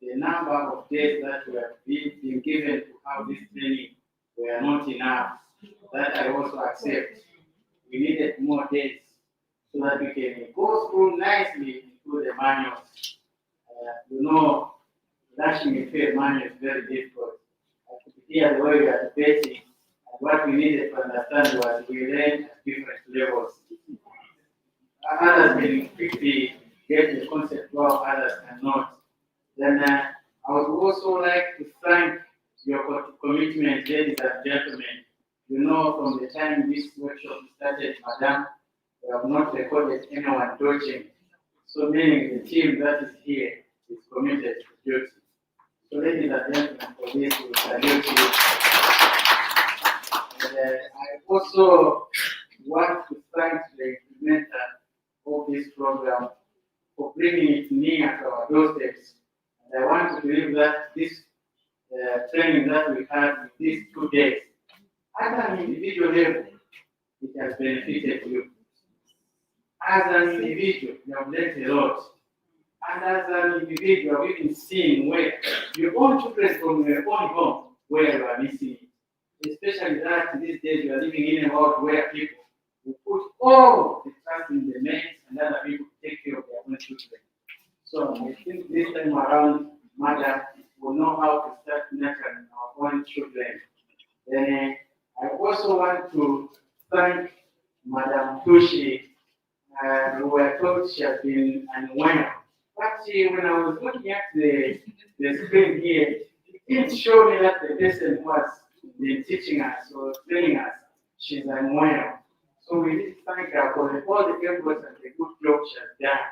the number of days that we have been given to have this training were not enough. That I also accept. We needed more days so that we can go through nicely through the manuals. You know, rushing a fair manual is very difficult. Here, the way we are debating, and what we needed to understand was we learned at different levels. Others can quickly get the concept well, others cannot. Then I would also like to thank your commitment, ladies and gentlemen. You know, from the time this workshop started, Madam, we have not recorded anyone dodging. So meaning the team that is here is committed to duty. So ladies and gentlemen, for this, we salute you. And I also want to thank the implementer of this program for bringing it near to our doorsteps. And I want to believe that this training that we had in these 2 days, at an individual level, it has benefited you. As an individual, you have learned a lot. And as an individual, we've been seeing where your own children from your own home, where you are missing it. Especially that these days you are living in a world where people will put all the trust in the men and other people to take care of their own children. So I think this time around, Mother will know how to start nurturing our own children. Then I also want to thank Madam Tushi, who I told she has been unwell. But when I was looking at the screen here, it didn't show me that the person who has been teaching us or training us, she's unwell. So we need to thank her for all the efforts and the good job she has done.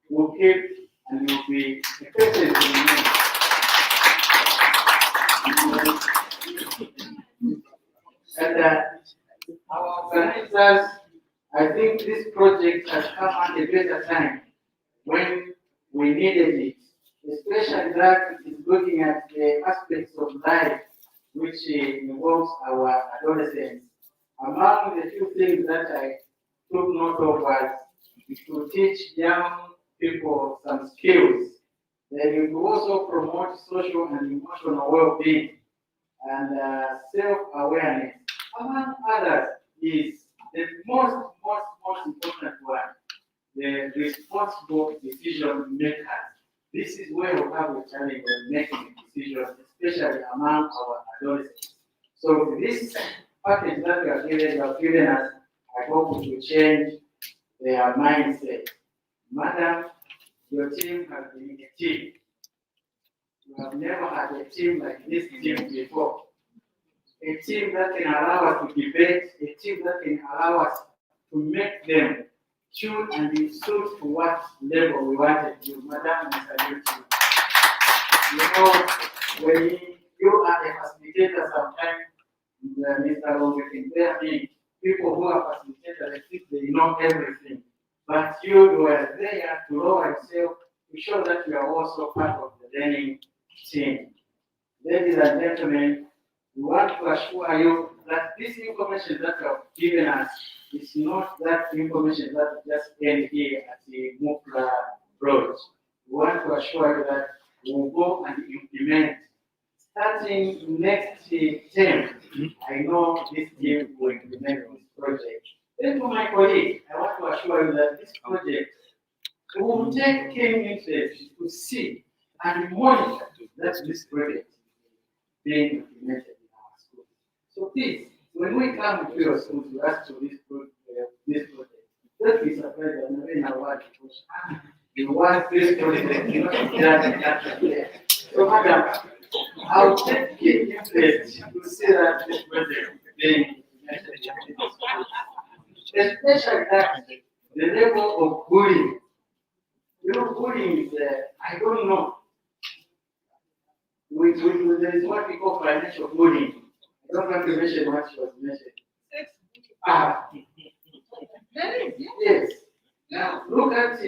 We'll keep and will be a person to remain. And our organizers, I think this project has come at a better time when we needed it, especially that it is looking at the aspects of life which involves our adolescents. Among the few things that I took note of was to teach young people some skills. Then you also promote social and emotional well-being and self-awareness. Among others is the most important one, the responsible decision makers. This is where we have a challenge when making decisions, especially among our adolescents. So this package that you have given us, I hope it will change their mindset. Madam, your team has been a team. You have never had a team like this team before. a team that can allow us to debate, a team that can allow us to make them tune and suit to what level we wanted to. Madam, I salute you. You know, when you are a facilitator sometimes, Mr. Long, there are people who are facilitators, they think they know everything. But you were there to lower yourself to show that you are also part of the learning team. Ladies and gentlemen, we want to assure you that this information that you have given us is not that information that just end here at the Mukla Road. We want to assure you that we will go and implement. Starting next term, I know this team will implement this project. Then to my colleague, I want to assure you that this project will take keen interest to see and monitor that this project being implemented in our school. So please, when we come to your school to ask for this project, don't be surprised that we know what because you want this project, you know, that. So madam, I'll take keen interest to see that this project being implemented in our school. Especially that the level of bullying. You know, bullying is, I don't know. There is what we call financial bullying. I don't want to mention what was mentioned. Yes. Now, look at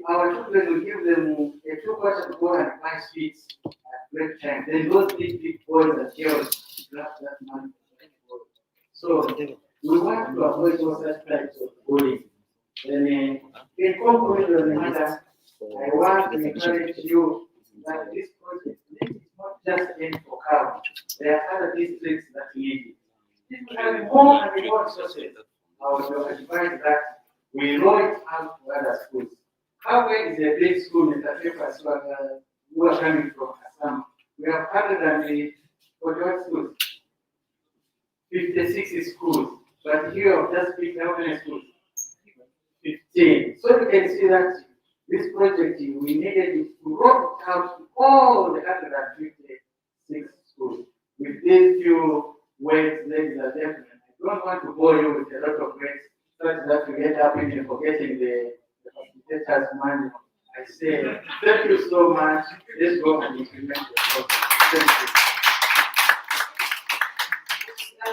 our children, we give them a 2 quarter to go and buy sweets at break time. Then those big boys and girls grab that money. So, we want to avoid those types of bullying. Then, in conclusion, madam, I want to encourage you that this project is not just aimed for Kabwe. There are other districts that need it. If we have more and more resources, I would advise that we roll it out to other schools. Kabwe is a big school in the papers who are coming from Assam. We have 141 schools, 56 schools. But here I've just picked how many schools? 15. So you can see that this project, we needed it to roll it out to all the 156 schools. With these few words, ladies and gentlemen, I don't want to bore you with a lot of words, such that you end up even forgetting the facilitator's manual. I say, thank you so much. Let's go and implement the program. Thank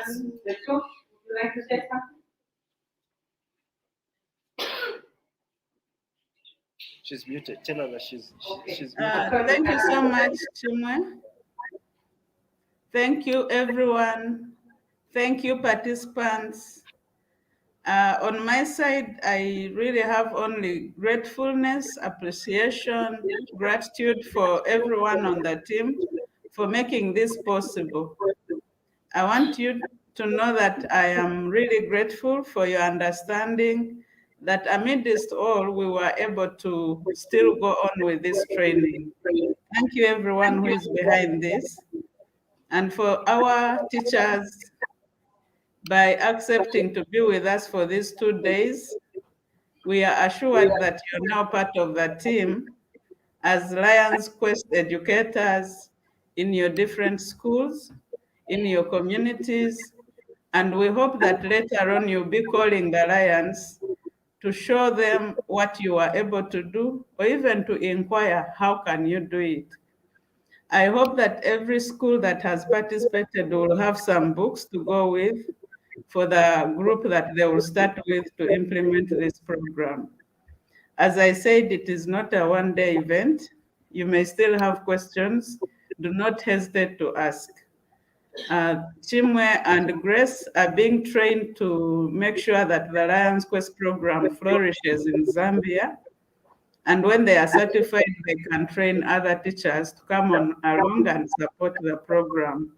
you. The two, would you like to say something? She's muted. Tell her that she's muted. Thank you so much, Chimwe. Thank you, everyone. Thank you, participants. On my side, I really have only gratefulness, appreciation, gratitude for everyone on the team for making this possible. I want you to know that I am really grateful for your understanding that amidst all, we were able to still go on with this training. Thank you, everyone who is behind this. And for our teachers, by accepting to be with us for these 2 days, we are assured that you're now part of the team as Lions Quest educators in your different schools, in your communities, and we hope that later on you'll be calling the Lions to show them what you are able to do, or even to inquire, how can you do it? I hope that every school that has participated will have some books to go with for the group that they will start with to implement this program. As I said, it is not a one-day event. You may still have questions. Do not hesitate to ask. Chimwe and Grace are being trained to make sure that the Lions Quest program flourishes in Zambia. And when they are certified, they can train other teachers to come on along and support the program.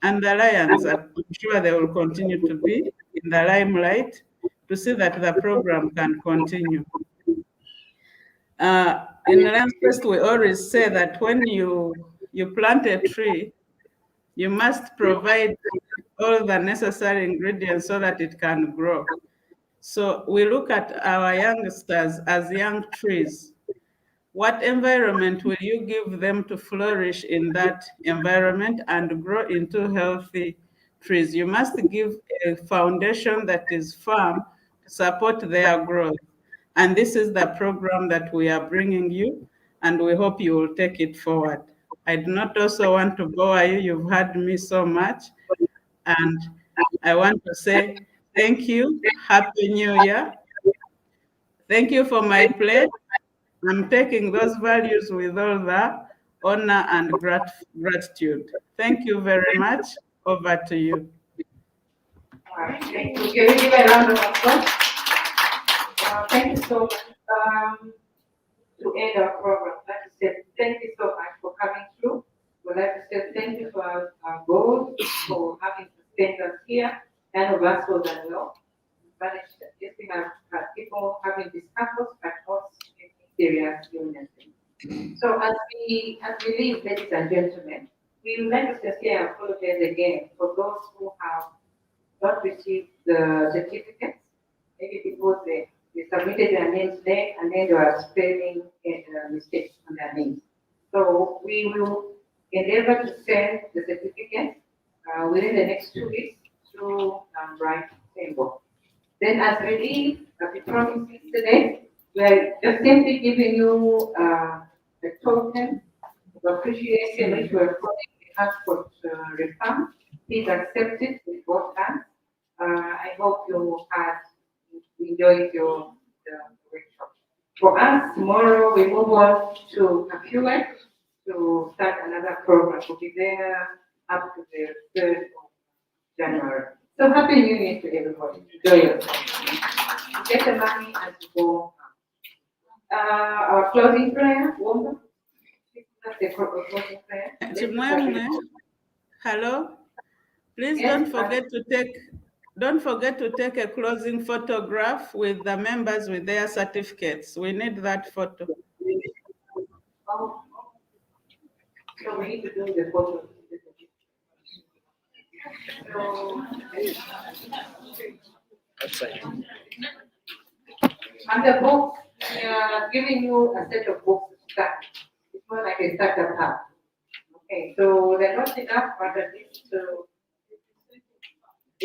And the Lions, I'm sure they will continue to be in the limelight to see that the program can continue. In Lions Quest, we always say that when you plant a tree, you must provide all the necessary ingredients so that it can grow. So we look at our youngsters as young trees. What environment will you give them to flourish in that environment and grow into healthy trees? You must give a foundation that is firm to support their growth. And this is the program that we are bringing you, and we hope you will take it forward. I do not also want to bore you. You've heard me so much. And I want to say thank you. Happy New Year. Thank you for my plate. I'm taking those values with all the honor and gratitude. Thank you very much. Over to you. All right, thank you. Can we give a round of applause? Thank you so much. To end our program, I'd like to say thank you so much for coming through. We'd like to say thank you for our board for having sustained us here, and of us as well. Managed this thing have people having this campus, but also serious illnesses. So as we leave, ladies and gentlemen, we would like to sincerely apologize again for those who have not received the certificates, maybe because they submitted their names late and then they are spelling mistakes on their names. So we will endeavor to send the certificates within the next 2 weeks through Bright Symbol. Then as we leave, as we promised yesterday, we are just simply giving you a token of appreciation which we are calling the transport refund. Please accept it with both hands. I hope you enjoyed your workshop. For us, tomorrow we move on to Kabwe to start another program. We'll be there up to the 3rd of January. So happy New Year to everybody. Enjoy yourself. Get the money and go. Our closing prayer, Womba. The closing prayer. Chimwemwe, hello. Please don't forget to take a closing photograph with the members with their certificates. We need that photo. Oh. So we need to do the photo. Outside. And the books, we are giving you a set of books to start. It's more like a startup hub. Okay, so they're not enough, but at least a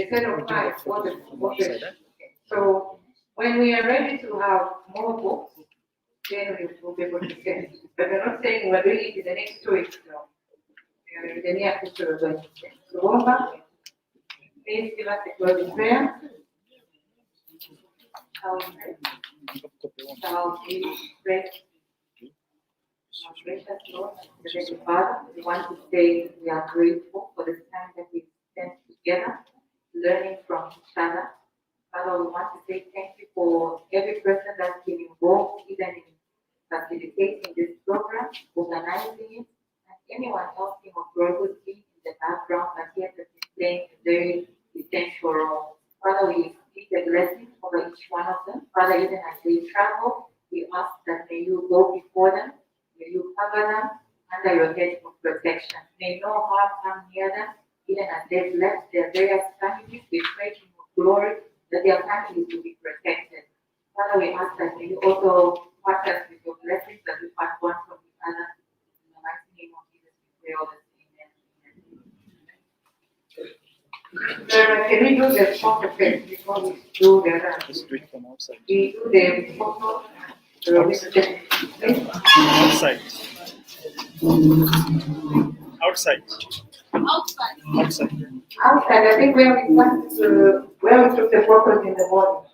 set of 5. Okay. So when we are ready to have more books, then we will be able to send. But we're not saying we're doing it in the next 2 weeks, no. In the near future, we're going to send. So, Womba, please give us a closing prayer. Shall we pray? Our gracious Lord, Heavenly Father, we want to say we are grateful for the time that we spent together, learning from each other. Father, we want to say thank you for every person that's been involved, even in facilitating this program, organizing it, and anyone else in who's been in the background and yet is playing a very essential role. Father, we speak a blessing over each one of them. Father, even as they travel, we ask that may you go before them, may you cover them under your hedge of protection. May no harm come near them, even as they've left their various families. We pray in your glory that their families will be protected. Father, we ask that may you also watch us with your blessings that we pass one from the other. In the mighty name of Jesus, we pray all this. Can we do the photo first before we do the other? Just do it from outside. We do the photo. Outside. Outside. Outside. Outside, I think where we took the photos in the morning.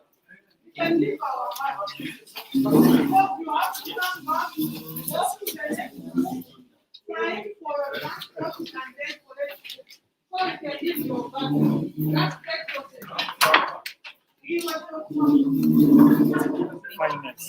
Finance.